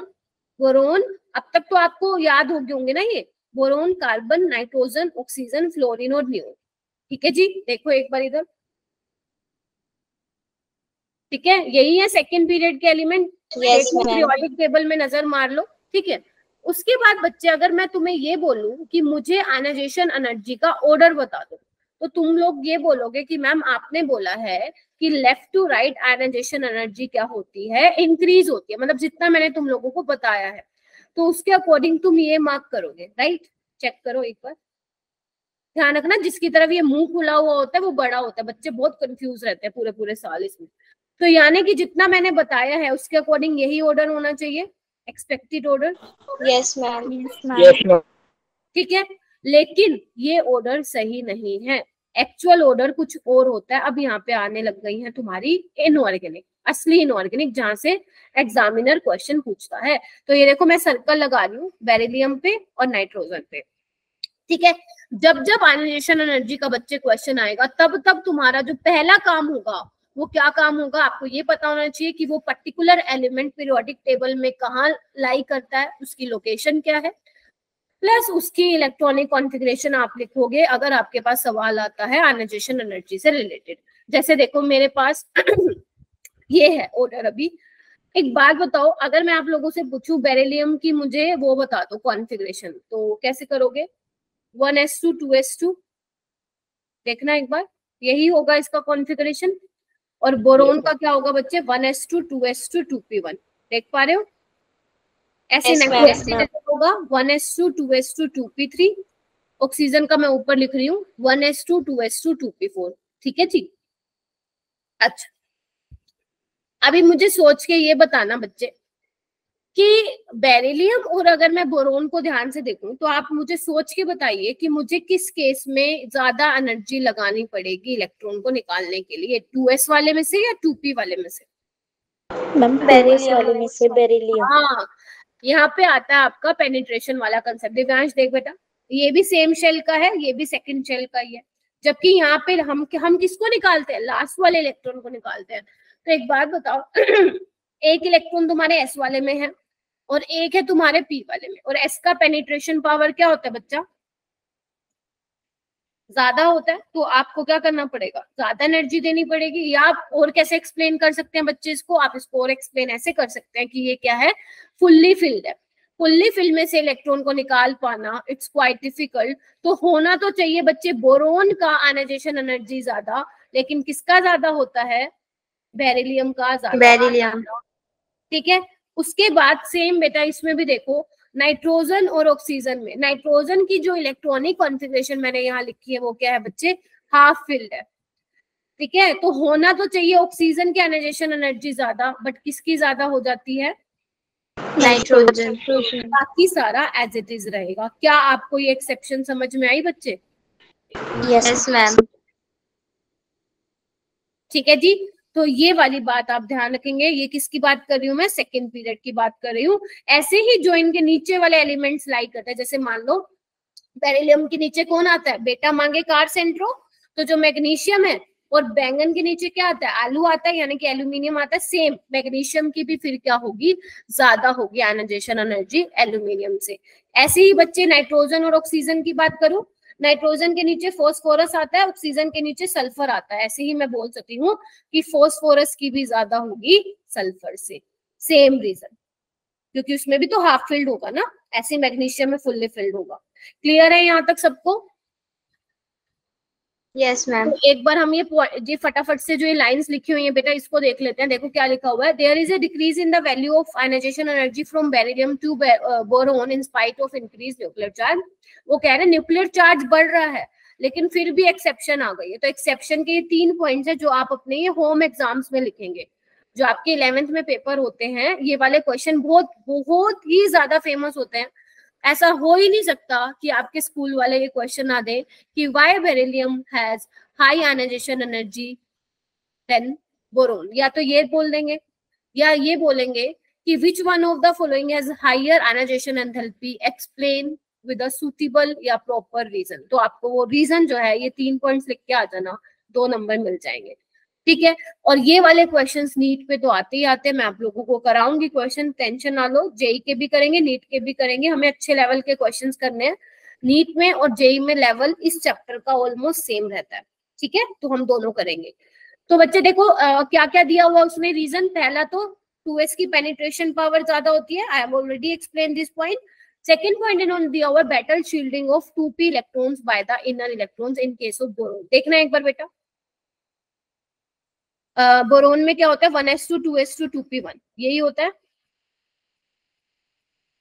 बोरोन, अब तक तो आपको याद हो गए होंगे ना ये, boron, carbon, nitrogen, oxygen, fluorine और नियोन, ठीक है जी। देखो एक बार इधर, ठीक है, यही है सेकेंड पीरियड के एलिमेंट, पीरियोडिक टेबल में नजर मार लो, ठीक है। उसके बाद बच्चे अगर मैं तुम्हें ये बोलूं कि मुझे आयनाइजेशन एनर्जी का ऑर्डर बता दो, तो तुम लोग ये बोलोगे कि मैम आपने बोला है कि left to right ionization energy क्या होती है, इंक्रीज होती है, मतलब जितना मैंने तुम लोगों को बताया है, तो उसके अकॉर्डिंग तुम ये मार्क करोगे, राइट। चेक करो एक बार, ध्यान रखना जिसकी तरफ ये मुंह खुला हुआ होता है वो बड़ा होता है, बच्चे बहुत कंफ्यूज रहते हैं पूरे पूरे साल इसमें। तो यानी कि जितना मैंने बताया है उसके अकॉर्डिंग यही ऑर्डर होना चाहिए, एक्सपेक्टेड ऑर्डर। यस मैम, ठीक है, लेकिन ये ऑर्डर सही नहीं है, एक्चुअल ऑर्डर कुछ और होता है। अब यहाँ पे आने लग गई है तुम्हारी इनऑर्गेनिक, असली इनऑर्गेनिक, जहां से एग्जामिनर क्वेश्चन पूछता है। तो ये देखो मैं सर्कल लगा रही हूँ बेरिलियम पे और नाइट्रोजन पे, ठीक है। जब जब आयनाइजेशन एनर्जी का बच्चे क्वेश्चन आएगा तब तब तुम्हारा जो पहला काम होगा वो क्या काम होगा, आपको ये पता होना चाहिए कि वो पर्टिकुलर एलिमेंट पीरियोडिक टेबल में कहाँ लाई करता है, उसकी लोकेशन क्या है, प्लस उसकी इलेक्ट्रॉनिक कॉन्फ़िगरेशन आप लिखोगे अगर आपके पास सवाल आता है आयनाइजेशन एनर्जी से रिलेटेड। जैसे देखो मेरे पास ये है ऑर्डर। अभी एक बात बताओ, अगर मैं आप लोगों से पूछूं बेरिलियम की मुझे वो बता दो कॉन्फ़िगरेशन, तो कैसे करोगे, 1s2 2s2, देखना एक बार, यही होगा इसका कॉन्फ़िगरेशन। और बोरोन का क्या होगा बच्चे, 1s2 2s2 2p1, देख पा रहे हो? ऐसे जैसे होगा 1s2 2s2 2p3, ऑक्सीजन का मैं ऊपर लिख रही हूँ 1s2 2s2 2p4, ठीक है जी। अच्छा अभी मुझे सोच के ये बताना बच्चे कि बेरिलियम और अगर मैं बोरोन को ध्यान से देखूं तो आप मुझे सोच के बताइए कि मुझे किस केस में ज्यादा एनर्जी लगानी पड़ेगी इलेक्ट्रॉन को निकालने के लिए, 2s वाले में से या 2p वाले में से? मैम 2s वाले में से, बेरिलियम। हाँ, यहाँ पे आता है आपका पेनिट्रेशन वाला कंसेप्ट। दिव्यांश देख बेटा, ये भी सेम शेल का है, ये भी सेकंड शेल का ही है, जबकि यहाँ पे हम किसको निकालते हैं, लास्ट वाले इलेक्ट्रॉन को निकालते हैं। तो एक बात बताओ एक इलेक्ट्रॉन तुम्हारे एस वाले में है और एक है तुम्हारे पी वाले में, और एस का पेनिट्रेशन पावर क्या होता है बच्चा, ज्यादा होता है, तो आपको क्या करना पड़ेगा, ज्यादा एनर्जी देनी पड़ेगी। या आप और कैसे एक्सप्लेन कर सकते हैं बच्चे इसको, आप इसको और एक्सप्लेन ऐसे कर सकते हैं कि ये क्या है, फुल्ली फिल्ड है, फुल्ली फिल्ड में से इलेक्ट्रॉन को निकाल पाना इट्स क्वाइट डिफिकल्ट। तो होना तो चाहिए बच्चे बोरोन का आयनाइजेशन एनर्जी ज्यादा, लेकिन किसका ज्यादा होता है, बेरिलियम का ज्यादा, बेरिलियम, ठीक है। उसके बाद सेम बेटा इसमें भी देखो नाइट्रोजन और ऑक्सीजन में नाइट्रोजन की जो इलेक्ट्रॉनिक कॉन्फ़िगरेशन मैंने यहाँ लिखी है वो क्या है बच्चे, हाफ फिल्ड है, ठीक है। तो होना तो चाहिए ऑक्सीजन की आयनाइजेशन एनर्जी ज्यादा, बट किसकी ज्यादा हो जाती है, नाइट्रोजन। बाकी सारा एज इट इज रहेगा। क्या आपको ये एक्सेप्शन समझ में आई बच्चे? Yes ma'am. ठीक है जी। तो ये वाली बात आप ध्यान रखेंगे। ये किसकी बात कर रही हूँ मैं, सेकेंड पीरियड की बात कर रही हूँ। ऐसे ही जो इनके नीचे वाले एलिमेंट्स लाई करते हैं, जैसे मान लो बेरिलियम के नीचे कौन आता है, बेटा मांगे कार सेंट्रो, तो जो मैग्नीशियम है, और बैंगन के नीचे क्या आता है, आलू आता है, यानी कि एल्यूमिनियम आता है। सेम मैग्नीशियम की भी फिर क्या होगी, ज्यादा होगी आयनाइजेशन एनर्जी एल्यूमिनियम से। ऐसे ही बच्चे नाइट्रोजन और ऑक्सीजन की बात करूं, नाइट्रोजन के नीचे फॉस्फोरस आता है, ऑक्सीजन के नीचे सल्फर आता है। ऐसे ही मैं बोल सकती हूँ कि फॉस्फोरस की भी ज्यादा होगी सल्फर से, सेम रीजन, क्योंकि उसमें भी तो हाफ फिल्ड होगा ना, ऐसे मैग्नीशियम में फुल्ली फिल्ड होगा। क्लियर है यहाँ तक सबको? Yes ma'am. तो एक बार हम ये फटाफट से जो ये लाइंस लिखी हुई है बेटा, इसको देख लेते हैं। देखो क्या लिखा हुआ है, there is a decrease in the value of ionization energy from beryllium to boron in spite of increase nuclear charge. वो कह रहे हैं न्यूक्लियर चार्ज बढ़ रहा है, लेकिन फिर भी एक्सेप्शन आ गई है। तो एक्सेप्शन के ये 3 पॉइंट्स है जो आप अपने ये होम एग्जाम्स में लिखेंगे। जो आपके 11th में पेपर होते हैं, ये वाले क्वेश्चन बहुत बहुत ही ज्यादा फेमस होते हैं। ऐसा हो ही नहीं सकता कि आपके स्कूल वाले ये क्वेश्चन ना दे कि why beryllium has high ionization energy than boron. या तो ये बोल देंगे, या ये बोलेंगे कि which one of the following has higher ionization enthalpy, explain with a suitable या प्रॉपर रीजन। तो आपको वो रीजन जो है, ये 3 पॉइंट्स लिख के आ जाना, 2 नंबर मिल जाएंगे, ठीक है। और ये वाले क्वेश्चंस नीट पे तो आते ही आते हैं, मैं आप लोगों को कराऊंगी क्वेश्चन, टेंशन ना लो। जेई के भी करेंगे, नीट के भी करेंगे, हमें अच्छे लेवल के क्वेश्चंस करने हैं। नीट में और जेई में लेवल इस चैप्टर का ऑलमोस्ट सेम रहता है, ठीक है, तो हम दोनों करेंगे। तो बच्चे देखो क्या क्या दिया हुआ उसमें रीजन। पहला तो 2s की पेनिट्रेशन पावर ज्यादा होती है, I have already explain this point. Second point इन्होंने दिया हुआ better shielding of 2p electrons by the inner electrons in case of boron. देखना एक बार बेटा, बोरोन में क्या होता है, 1s2 2s2 2p1, यही होता है।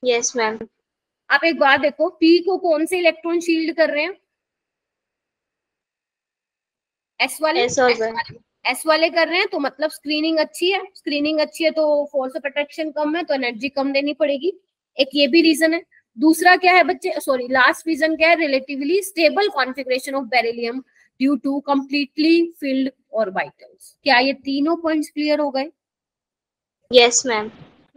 Yes ma'am. आप एक बार देखो, p को कौन से इलेक्ट्रॉन शील्ड कर रहे हैं, s वाले, s वाले कर रहे हैं, तो मतलब स्क्रीनिंग अच्छी है। स्क्रीनिंग अच्छी है तो फोर्स ऑफ अट्रैक्शन कम है, तो एनर्जी कम देनी पड़ेगी। एक ये भी रीजन है। दूसरा क्या है बच्चे, सॉरी लास्ट रीजन क्या है, relatively stable configuration of beryllium due to completely filled orbitals. क्या ये तीनों पॉइंट्स क्लियर हो गए? Yes ma'am.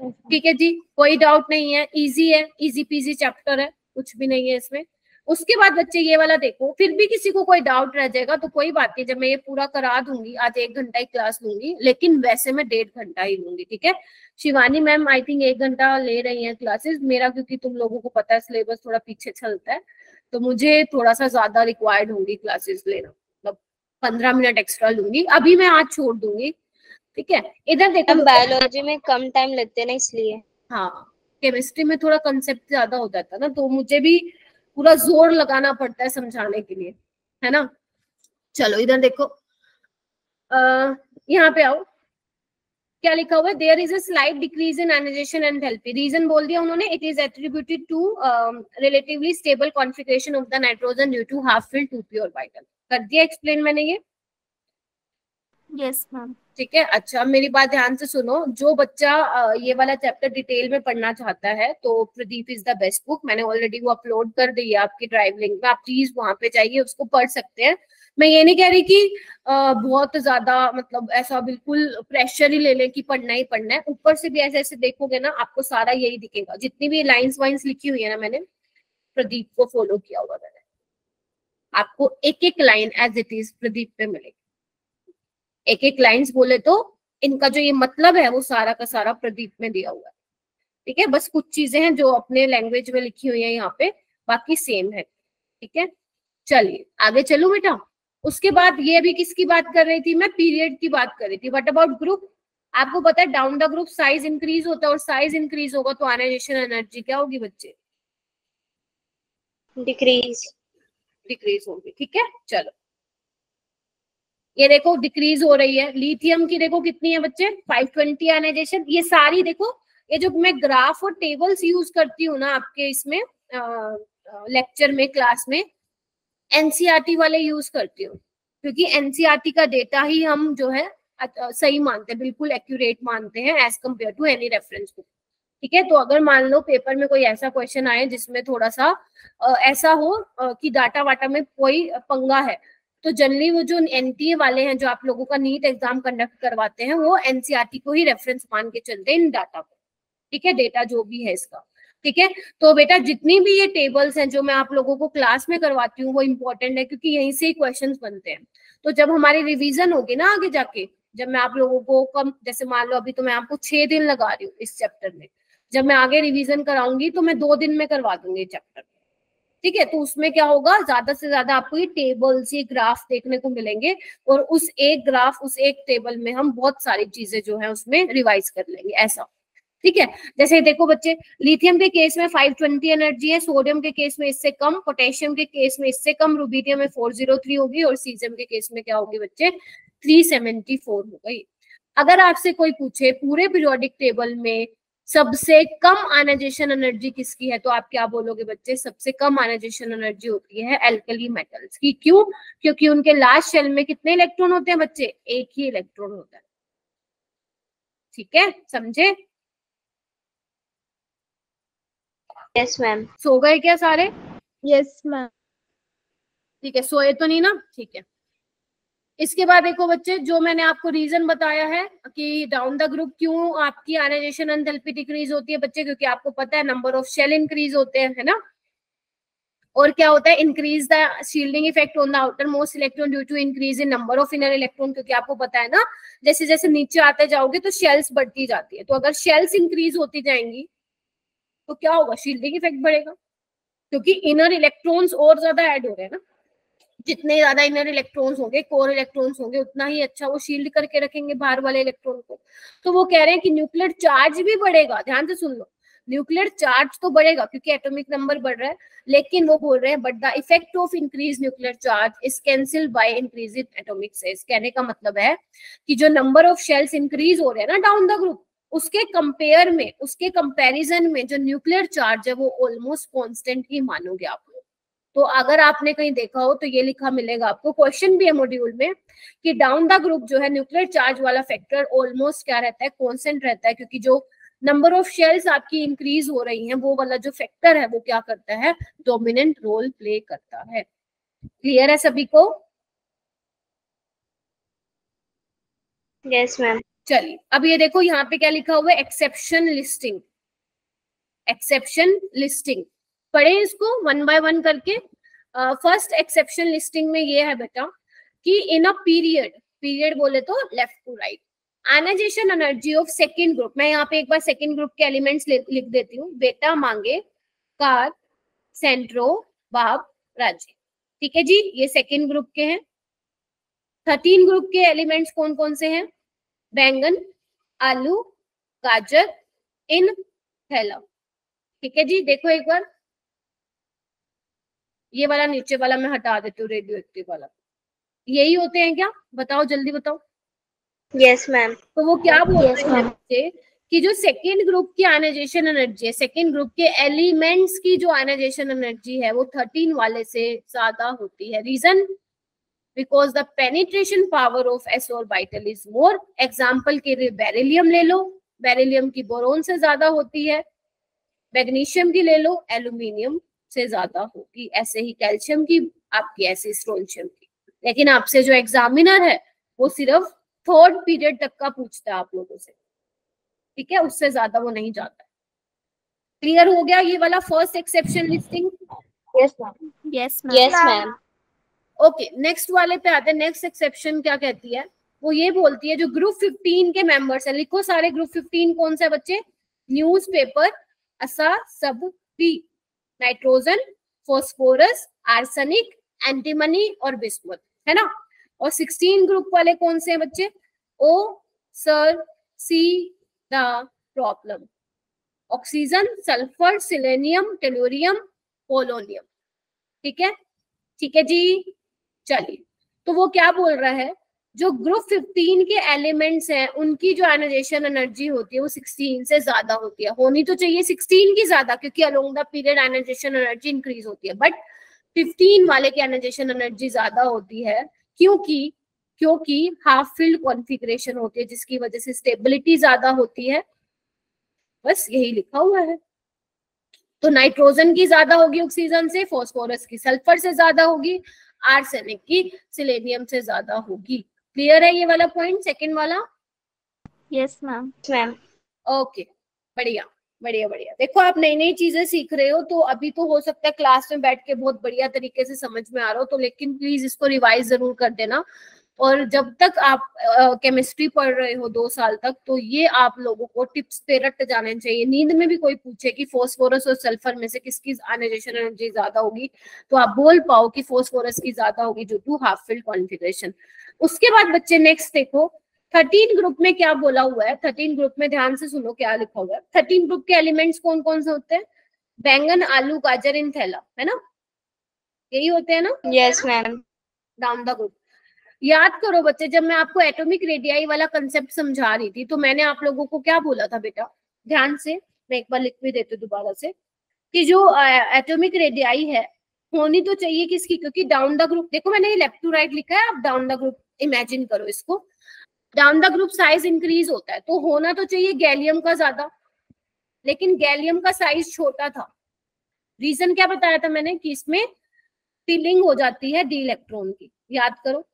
ठीक है जी, कोई डाउट नहीं है, इजी है, इजी पीजी चैप्टर है, कुछ भी नहीं है इसमें। उसके बाद बच्चे ये वाला देखो, फिर भी किसी को कोई डाउट रह जाएगा तो कोई बात नहीं, जब मैं ये पूरा करा दूंगी, आज 1 घंटा ही क्लास लूंगी, लेकिन वैसे मैं 1.5 घंटा ही लूंगी, ठीक है। शिवानी मैम आई थिंक 1 घंटा ले रही हैं क्लासेस, मेरा क्योंकि तुम लोगों को पता है सिलेबस थोड़ा पीछे चलता है, तो मुझे थोड़ा सा ज्यादा रिक्वायर्ड होंगी क्लासेस लेना, मतलब 15 मिनट एक्स्ट्रा लूंगी। अभी मैं आज छोड़ दूंगी, ठीक है। इधर देखो, हम बायोलॉजी में कम टाइम लगते हैं ना, इसलिए। हाँ, केमिस्ट्री में थोड़ा कंसेप्ट ज्यादा हो जाता है ना, तो मुझे भी पूरा जोर लगाना पड़ता है समझाने के लिए, है ना। चलो इधर देखो, यहाँ पे आओ, क्या लिखा हुआ है, there is a slight decrease in ionization enthalpy. Reason बोल दिया उन्होंने, it is attributed to relatively stable configuration of the nitrogen due to half filled 2p orbital. कर दिया एक्सप्लेन मैंने ये? Yes ma'am. ठीक है। अच्छा, मेरी बात ध्यान से सुनो, जो बच्चा ये वाला चैप्टर डिटेल में पढ़ना चाहता है तो Pradeep is the best book, मैंने ऑलरेडी वो अपलोड कर दी है आपकी ड्राइव लिंक में, आप प्लीज वहां पे जाइए, उसको पढ़ सकते हैं। मैं ये नहीं कह रही कि बहुत ज्यादा मतलब ऐसा बिल्कुल प्रेशर ही ले लें कि पढ़ना ही पढ़ना है। ऊपर से भी ऐसे ऐसे देखोगे ना, आपको सारा यही दिखेगा, जितनी भी लाइंस वाइंस लिखी हुई है ना, मैंने प्रदीप को फॉलो किया हुआ, मैंने आपको एक एक line as it is Pradeep पे मिलेगी। एक एक लाइंस बोले तो इनका जो ये मतलब है वो सारा का सारा प्रदीप में दिया हुआ है, ठीक है। बस कुछ चीजें हैं जो अपने लैंग्वेज में लिखी हुई है यहाँ पे, बाकी सेम है, ठीक है। चलिए आगे चलो बेटा। उसके बाद ये भी किसकी बात कर रही थी मैं, पीरियड की बात कर रही थी। What about group? आपको पता है down the group size increase होता है, और साइज इंक्रीज होगा तो आयनाइजेशन एनर्जी क्या होगी बच्चे? डिक्रीज होगी, ठीक है। चलो ये देखो डिक्रीज हो रही है, लिथियम की देखो कितनी है बच्चे, 520 आयनाइजेशन। ये सारी देखो ये जो मैं ग्राफ और टेबल्स यूज करती हूँ ना आपके इसमें लेक्चर में, क्लास में, एनसीईआरटी वाले यूज करती हूँ, क्योंकि एनसीईआरटी का डेटा ही हम जो है सही मानते हैं, बिल्कुल एक्यूरेट मानते हैं as compare to any reference book. ठीक है, तो अगर मान लो पेपर में कोई ऐसा क्वेश्चन आए जिसमें थोड़ा सा ऐसा हो कि डाटा वाटा में कोई पंगा है, तो जनरली वो जो एनटीए वाले हैं जो आप लोगों का नीट एग्जाम कंडक्ट करवाते हैं, वो एनसीईआरटी को ही रेफरेंस मान के चलते हैं इन डाटा को। ठीक है, डेटा जो भी है इसका। ठीक है, तो बेटा जितनी भी ये टेबल्स हैं जो मैं आप लोगों को क्लास में करवाती हूँ वो इंपॉर्टेंट है, क्योंकि यहीं से ही क्वेश्चंस बनते हैं। तो जब हमारी रिवीजन होगी ना आगे जाके, जब मैं आप लोगों को कम, जैसे मान लो अभी तो मैं आपको 6 दिन लगा रही हूँ इस चैप्टर में, जब मैं आगे रिवीजन कराऊंगी तो मैं 2 दिन में करवा दूंगी चैप्टर। ठीक है, तो उसमें क्या होगा, ज्यादा से ज्यादा आपको ये टेबल्स, ये ग्राफ देखने को मिलेंगे, और उस एक ग्राफ, उस एक टेबल में हम बहुत सारी चीजें जो है उसमें रिवाइज कर लेंगे, ऐसा। ठीक है, जैसे देखो बच्चे, लिथियम के केस में 520 एनर्जी है, सोडियम के केस में इससे कम, पोटेशियम के केस में इससे कम, रुबिडियम में 403 होगी, और सीजियम के केस में क्या होगी बच्चे, 374 हो गई। अगर आपसे कोई पूछे पूरे पीरियोडिक टेबल में सबसे कम आयनाइजेशन एनर्जी किसकी है, तो आप क्या बोलोगे बच्चे, सबसे कम आयनाइजेशन एनर्जी होती है एल्कली मेटल्स की। क्यों? क्योंकि उनके लास्ट शेल में कितने इलेक्ट्रॉन होते हैं बच्चे, एक ही इलेक्ट्रॉन होता है। ठीक है, समझे? Yes ma'am. सो गए क्या सारे? Yes ma'am. ठीक है, सोए तो नहीं ना? ठीक है, इसके बाद देखो बच्चे, जो मैंने आपको रीजन बताया है कि डाउन द ग्रुप क्यों आपकी आयनाइजेशन एंथैल्पी डिक्रीज होती है बच्चे, क्योंकि आपको पता है नंबर ऑफ शेल इंक्रीज होते हैं, है ना। और क्या होता है, increase the shielding effect on the outer most electron due to increase in number of inner electron, क्योंकि आपको पता है ना, जैसे जैसे नीचे आते जाओगे तो शेल्स बढ़ती जाती है, तो अगर शेल्स इंक्रीज होती जाएंगी तो क्या होगा, शील्डिंग इफेक्ट बढ़ेगा, क्योंकि इनर इलेक्ट्रॉन्स और ज्यादा ऐड हो रहे हैं ना। जितने ज्यादा इनर इलेक्ट्रॉन्स होंगे, कोर इलेक्ट्रॉन्स होंगे, उतना ही अच्छा वो शील्ड करके रखेंगे बाहर वाले इलेक्ट्रॉन को। तो वो कह रहे हैं कि न्यूक्लियर चार्ज भी बढ़ेगा, ध्यान से सुन लो, न्यूक्लियर चार्ज तो बढ़ेगा क्योंकि एटॉमिक नंबर बढ़ रहा है, लेकिन वो बोल रहे हैं but the effect of increase nuclear charge is cancelled by increase in atomic size. कहने का मतलब है कि जो नंबर ऑफ शेल्स इंक्रीज हो रहे हैं ना डाउन द ग्रुप, उसके कंपेयर में, उसके कंपैरिजन में जो न्यूक्लियर चार्ज है वो ऑलमोस्ट कांस्टेंट ही मानोगे आप लोग। तो अगर आपने कहीं देखा हो तो ये लिखा मिलेगा आपको, क्वेश्चन भी है मॉड्यूल में, कि डाउन द ग्रुप जो है न्यूक्लियर चार्ज वाला फैक्टर ऑलमोस्ट क्या रहता है, कांस्टेंट रहता है, क्योंकि जो नंबर ऑफ शेल्स आपकी इंक्रीज हो रही हैं वो वाला जो फैक्टर है वो क्या करता है, डोमिनेंट रोल प्ले करता है। क्लियर है सभी को? Yes ma'am. चलिए, अब ये देखो यहाँ पे क्या लिखा हुआ है, एक्सेप्शन लिस्टिंग। एक्सेप्शन लिस्टिंग पढ़े इसको वन बाय वन करके। फर्स्ट एक्सेप्शन लिस्टिंग में ये है बेटा कि इन अ पीरियड, पीरियड बोले तो left to right, ionization energy of second group, मैं यहाँ पे एक बार सेकेंड ग्रुप के एलिमेंट्स लिख देती हूँ, बेटा, मांगे, कार, सेंट्रो, बाब, राजे। ठीक है जी, ये सेकेंड ग्रुप के हैं। 13 ग्रुप के एलिमेंट्स कौन कौन से हैं, बैंगन, आलू, गाजर, इन, थैला। ठीक है जी, देखो एक बार, ये वाला नीचे वाला मैं हटा देती हूँ, रेडियो एक्टिव वाला। यही होते हैं क्या, बताओ जल्दी बताओ। Yes ma'am. तो वो क्या बोल रहे हैं बच्चे कि जो सेकेंड ग्रुप की आयनाइजेशन एनर्जी है, सेकेंड ग्रुप के एलिमेंट्स की जो आयनाइजेशन एनर्जी है वो 13 वाले से ज्यादा होती है। Reason, because the penetration power of s orbital is more. Example के लिए बेरिलियम ले लो, बेरिलियम की बोरोन से ज्यादा होती है। मैग्नीशियम की ले लो, एल्यूमिनियम से ज्यादा होगी। ऐसे ही कैल्शियम की आपकी, ऐसे स्ट्रोंशियम की। लेकिन आपसे जो एग्जामिनर है वो सिर्फ थर्ड पीरियड तक का पूछता है आप लोगों से, ठीक है, उससे ज्यादा वो नहीं जाता। क्लियर हो गया ये वाला first exception listing? Yes ma'am. Yes yes ma'am. Okay, next वाले पे आते हैं। नेक्स्ट एक्सेप्शन क्या कहती है, वो ये बोलती है जो ग्रुप 15 के मेंबर्स है, लिखो सारे ग्रुप 15 कौन से बच्चे, न्यूज़पेपर, असा, सब, P, nitrogen, phosphorus, arsenic, antimony और बिस्मुथ, है ना। और 16 ग्रुप वाले कौन से हैं बच्चे, O, sir, see, the problem, oxygen, sulphur, selenium, tellurium, polonium. ठीक है, ठीक है जी। चलिए, तो वो क्या बोल रहा है, जो ग्रुप 15 के एलिमेंट्स हैं उनकी जो आयनाइजेशन एनर्जी होती है वो 16 से ज्यादा होती है। होनी तो चाहिए 16 की ज्यादा, क्योंकि along the period ionization energy increase होती है, बट 15 वाले की आयनाइजेशन एनर्जी ज्यादा होती है। क्योंकि हाफ फील्ड कॉन्फ़िगरेशन होती है, जिसकी वजह से स्टेबिलिटी ज्यादा होती है। बस यही लिखा हुआ है। तो नाइट्रोजन की ज्यादा होगी ऑक्सीजन से, फास्फोरस की सल्फर से ज्यादा होगी, आर्सेनिक की सिलेनियम से ज्यादा होगी। क्लियर है ये वाला पॉइंट, सेकंड वाला? Yes ma'am. मैम ओके, बढ़िया बढ़िया बढ़िया। देखो आप नई नई चीजें सीख रहे हो, तो अभी तो हो सकता है क्लास में बैठ के बहुत बढ़िया तरीके से समझ में आ रहा हो, तो लेकिन प्लीज इसको रिवाइज जरूर कर देना। और जब तक आप केमिस्ट्री पढ़ रहे हो 2 साल तक, तो ये आप लोगों को टिप्स पे रट जाने चाहिए। नींद में भी कोई पूछे कि फास्फोरस और सल्फर में से किसकी आयनाइजेशन एनर्जी ज्यादा होगी, तो आप बोल पाओ कि फास्फोरस की ज्यादा होगी due to half filled configuration. उसके बाद बच्चे नेक्स्ट देखो 13 ग्रुप में क्या बोला हुआ है। 13 ग्रुप में ध्यान से सुनो क्या लिखा हुआ है। 13 ग्रुप के एलिमेंट्स कौन कौन से होते हैं? बैंगन, आलू, गाजर इन थैला, है ना? यही होते हैं ना? Yes ma'am. Down the group. याद करो बच्चे, जब मैं आपको एटॉमिक रेडियाई वाला कंसेप्ट समझा रही थी, तो मैंने आप लोगों को क्या बोला था बेटा? ध्यान से, मैं एक बार लिख भी देती हूँ दोबारा से, कि जो एटॉमिक रेडियाई है होनी तो चाहिए किसकी, क्योंकि डाउन द ग्रुप, देखो मैंने लेफ्ट टू राइट लिखा है, आप डाउन द ग्रुप इमेजिन करो इसको। Down the group size increase होता है, तो होना तो चाहिए गैलियम का ज्यादा, लेकिन गैलियम का साइज छोटा था। रीजन क्या बताया था मैंने, कि इसमें फिलिंग हो जाती है डी इलेक्ट्रॉन की। याद करो,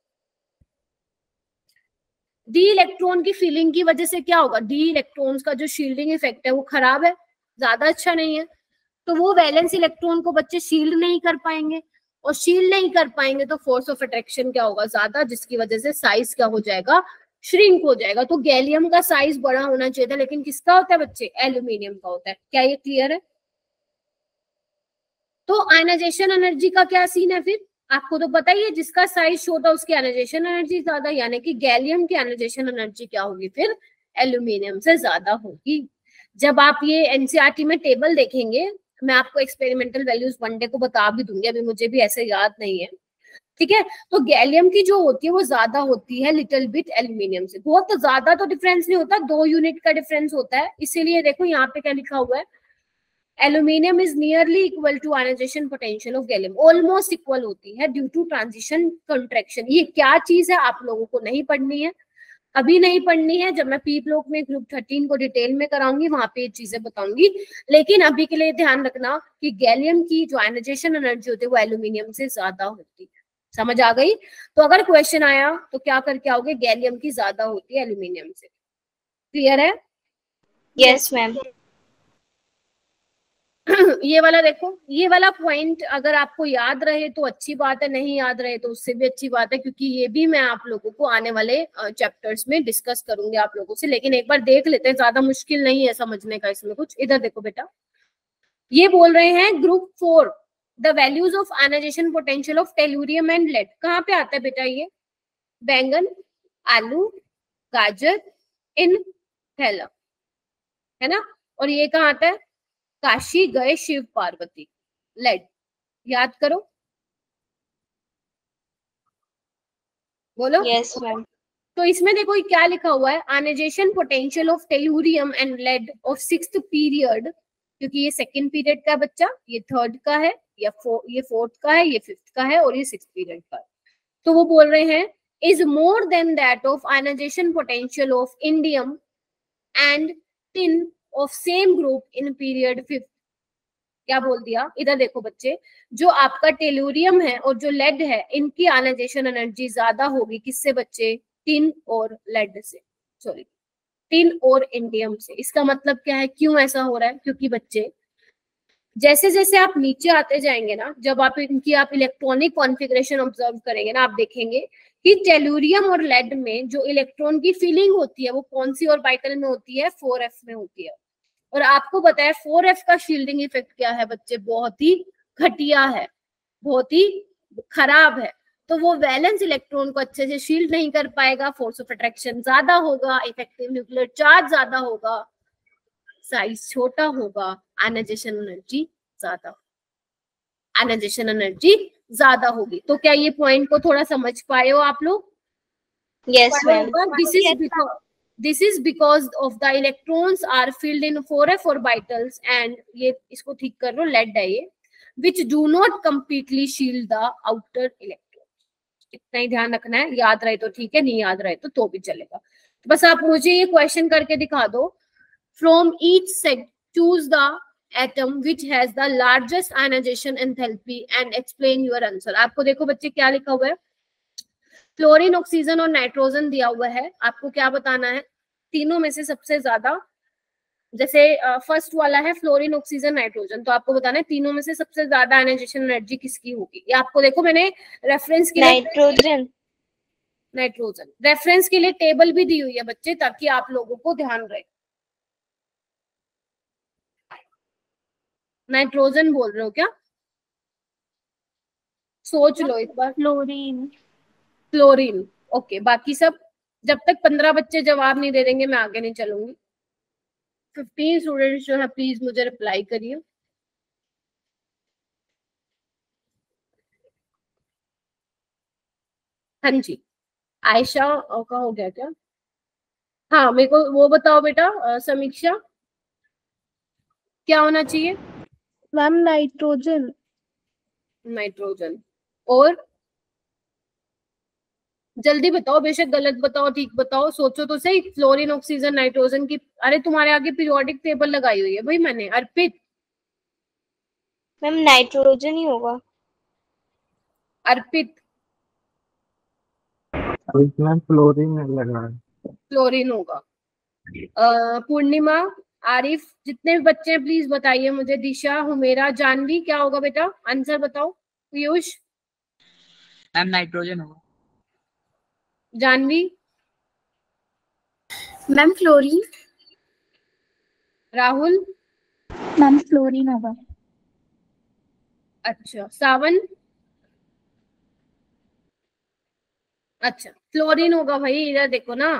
डी इलेक्ट्रॉन की फिलिंग की वजह से क्या होगा, डी इलेक्ट्रॉन्स का जो शील्डिंग इफेक्ट है वो खराब है, ज्यादा अच्छा नहीं है। तो वो वैलेंस इलेक्ट्रॉन को बच्चे शील्ड नहीं कर पाएंगे, और शील्ड नहीं कर पाएंगे तो फोर्स ऑफ अट्रैक्शन क्या होगा, ज्यादा, जिसकी वजह से साइज क्या हो जाएगा, श्रिंक हो जाएगा। तो गैलियम का साइज बड़ा होना चाहिए था, लेकिन किसका होता है बच्चे? एल्यूमिनियम का होता है। क्या ये क्लियर है? तो आयनाइजेशन एनर्जी का क्या सीन है फिर? आपको तो पता ही है, जिसका साइज छोटा उसकी आयनाइजेशन एनर्जी ज्यादा, यानी कि गैलियम की आयनाइजेशन एनर्जी क्या होगी फिर? एल्यूमिनियम से ज्यादा होगी। जब आप ये एनसीईआरटी में टेबल देखेंगे, मैं आपको एक्सपेरिमेंटल वैल्यूज वन डे को बता भी दूंगी, अभी मुझे भी ऐसे याद नहीं है, ठीक है? तो गैलियम की जो होती है वो ज्यादा होती है लिटिल बिट एल्यूमिनियम से। बहुत ज्यादा तो डिफरेंस नहीं होता, 2 यूनिट का डिफरेंस होता है। इसीलिए देखो यहाँ पे क्या लिखा हुआ है, aluminium is nearly equal to ionization potential of gallium, almost equal होती है ड्यू टू ट्रांजिशन कंट्रैक्शन। ये क्या चीज है आप लोगों को नहीं पढ़नी है, अभी नहीं पढ़नी है, जब मैं पी ब्लॉक में ग्रुप 13 को डिटेल में कराऊंगी वहां पे ये चीजें बताऊंगी। लेकिन अभी के लिए ध्यान रखना कि गैलियम की जो आयनाइजेशन एनर्जी होती है वो एल्यूमिनियम से ज्यादा होती है। समझ आ गई? तो अगर क्वेश्चन आया तो क्या करके आओगे, गैलियम की ज्यादा होती है एल्यूमिनियम से। क्लियर है? Yes ma'am. ये वाला देखो, ये वाला पॉइंट अगर आपको याद रहे तो अच्छी बात है, नहीं याद रहे तो उससे भी अच्छी बात है, क्योंकि ये भी मैं आप लोगों को आने वाले चैप्टर्स में डिस्कस करूंगी आप लोगों से। लेकिन एक बार देख लेते हैं, ज्यादा मुश्किल नहीं है समझने का इसमें कुछ। इधर देखो बेटा, ये बोल रहे हैं group 4 the values of ionization potential of tellurium and lead. कहाँ पे आता है बेटा ये? बैंगन, आलू, गाजर इन थैला, है ना? और ये कहाँ आता है? काशी गए शिव पार्वती, लेड। याद करो, बोलो। Yes ma'am. तो इसमें देखो क्या लिखा हुआ है, ionization potential of tellurium and lead of 6th period, क्योंकि ये 2nd पीरियड का बच्चा, ये 3rd का है, या ये 4th का है, ये 5th का है, और ये 6th पीरियड का है। तो वो बोल रहे हैं is more than that of ionization potential of indium and tin of same group in period 5th। क्या बोल दिया? इधर देखो बच्चे, जो आपका टेलुरियम है और जो लेड है, इनकी आयनाइजेशन एनर्जी ज्यादा होगी किससे बच्चे? टिन और लेड से, सॉरी टिन और इंडियम से। इसका मतलब क्या है, क्यों ऐसा हो रहा है? क्योंकि बच्चे जैसे जैसे आप नीचे आते जाएंगे ना, जब आप इनकी आप इलेक्ट्रॉनिक कॉन्फ़िगरेशन ऑब्जर्व करेंगे ना, आप देखेंगे कि टेलुरियम और लेड में जो इलेक्ट्रॉन की फिलिंग होती है वो कौन सी ऑर्बिटल में होती है? 4f में होती है। और आपको पता है 4f का शील्डिंग इफेक्ट क्या है बच्चे? बहुत ही घटिया है, बहुत ही खराब है। तो वो वैलेंस इलेक्ट्रॉन को अच्छे से शील्ड नहीं कर पाएगा, फोर्स ऑफ अट्रैक्शन ज्यादा होगा, इफेक्टिव न्यूक्लियर चार्ज ज्यादा होगा, साइज छोटा होगा, आयनाइजेशन एनर्जी ज्यादा होगी। तो क्या ये पॉइंट को थोड़ा समझ पाए हो आप लोग? Yes, ma'am. This is because of the electrons are filled in 4f orbitals and ये इसको ठीक कर लो, लेड है ये, which do not completely shield the outer electron. इतना ही ध्यान रखना है, याद रहे तो ठीक है, नहीं याद रहे तो भी चलेगा. तो बस आप मुझे ये क्वेश्चन करके दिखा दो. From each set choose the atom which has the largest ionization enthalpy and explain your answer. आपको देखो बच्चे क्या लिखा हुआ है, फ्लोरीन, ऑक्सीजन और नाइट्रोजन दिया हुआ है. आपको क्या बताना है, तीनों में से सबसे ज्यादा, जैसे फर्स्ट वाला है फ्लोरीन, ऑक्सीजन, नाइट्रोजन, तो आपको बताना है तीनों में से सबसे ज्यादा आयनाइजेशन एनर्जी किसकी होगी. ये आपको देखो मैंने रेफरेंस के लिए नाइट्रोजन रेफरेंस के लिए टेबल भी दी हुई है बच्चे, ताकि आप लोगों को ध्यान रहे. नाइट्रोजन बोल रहे हो क्या, सोच लो एक बार. Fluorine okay. बाकी सब, जब तक 15 बच्चे जवाब नहीं दे देंगे मैं आगे नहीं चलूंगी. 15 स्टूडेंट्स जो है प्लीज मुझे रिप्लाई करिए. हाँ जी, आयशा का हो गया क्या? हाँ मेरे को वो बताओ बेटा, समीक्षा क्या होना चाहिए? Ma'am nitrogen. नाइट्रोजन. और जल्दी बताओ, बेशक गलत बताओ ठीक बताओ, सोचो तो सही. फ्लोरीन, ऑक्सीजन, नाइट्रोजन की, अरे तुम्हारे आगे पीरियोडिक टेबल लगाई हुई है भाई मैंने. अर्पित. मैम नाइट्रोजन ही होगा. अर्पित. इसमें फ्लोरीन लगा है. फ्लोरीन होगा. पूर्णिमा, आरिफ, जितने भी बच्चे हैं प्लीज बताइए मुझे. दिशा, हुमेरा, जानवी, क्या होगा बेटा, आंसर बताओ. पीयूष. मैम नाइट्रोजन होगा. Janvi. Ma'am fluorine. Rahul. Ma'am fluorine होगा. अच्छा. सावन. अच्छा फ्लोरीन होगा भाई. इधर देखो ना,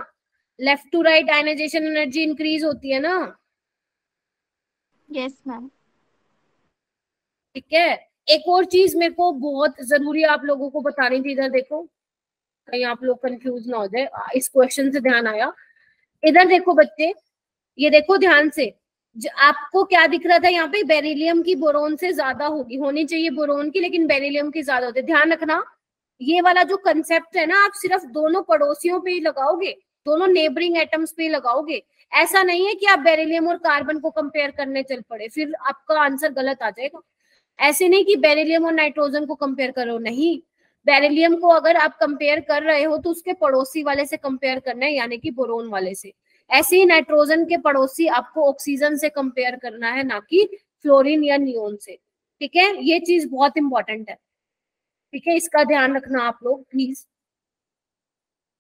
left to right ionization energy increase होती है ना. Yes ma'am. ठीक है. एक और चीज मेरे को बहुत जरूरी आप लोगों को बतानी थी. इधर देखो, कहीं आप लोग कंफ्यूज ना हो जाए. इस क्वेश्चन से ध्यान आया. इधर देखो बच्चे, ये देखो ध्यान से. आपको क्या दिख रहा था यहाँ पे, बेरिलियम की बोरोन से ज्यादा होनी चाहिए बोरोन की, लेकिन बेरिलियम की ज्यादा होती है. ध्यान रखना, ये वाला जो कंसेप्ट है ना, आप सिर्फ दोनों पड़ोसियों पे ही लगाओगे, दोनों नेबरिंग एटम्स पे ही लगाओगे. ऐसा नहीं है कि आप बेरिलियम और कार्बन को कंपेयर करने चल पड़े, फिर आपका आंसर गलत आ जाएगा. ऐसे नहीं कि बेरिलियम और नाइट्रोजन को कंपेयर करो, नहीं. बेरिलियम को अगर आप कंपेयर कर रहे हो तो उसके पड़ोसी वाले से कंपेयर करना है, यानी कि बोरोन वाले से. ऐसे ही नाइट्रोजन के पड़ोसी आपको ऑक्सीजन से कंपेयर करना है, ना कि फ्लोरीन या नियोन से. ठीक है, ये चीज बहुत इंपॉर्टेंट है. ठीक है, इसका ध्यान रखना आप लोग प्लीज.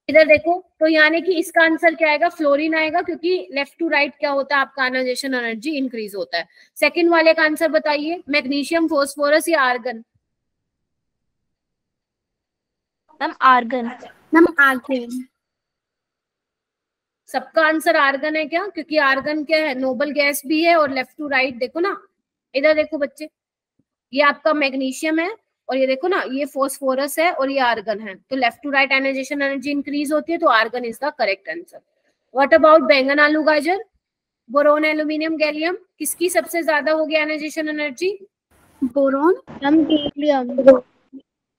इधर देखो, तो यानी कि इसका आंसर क्या आएगा, फ्लोरीन आएगा, क्योंकि लेफ्ट टू राइट क्या होता है आपका, आयनाइजेशन एनर्जी इंक्रीज होता है. सेकंड वाले का आंसर बताइए, मैग्नीशियम, फास्फोरस या argon? Ma'am argon. Ma'am argon. सबका आंसर आर्गन है क्या? क्योंकि आर्गन क्या है, नोबल गैस भी है. और लेफ्ट टू राइट देखो ना, इधर देखो बच्चे, ये आपका मैग्नीशियम है और ये देखो ना, ये फास्फोरस है और ये आर्गन है. तो left to right ionization energy increase होती है, तो argon is the correct answer. What about बैंगन, आलू, गाजर, बोरोन, एल्यूमिनियम, गैलियम, किसकी सबसे ज्यादा होगी ionization energy? Boron. Ma'am gallium.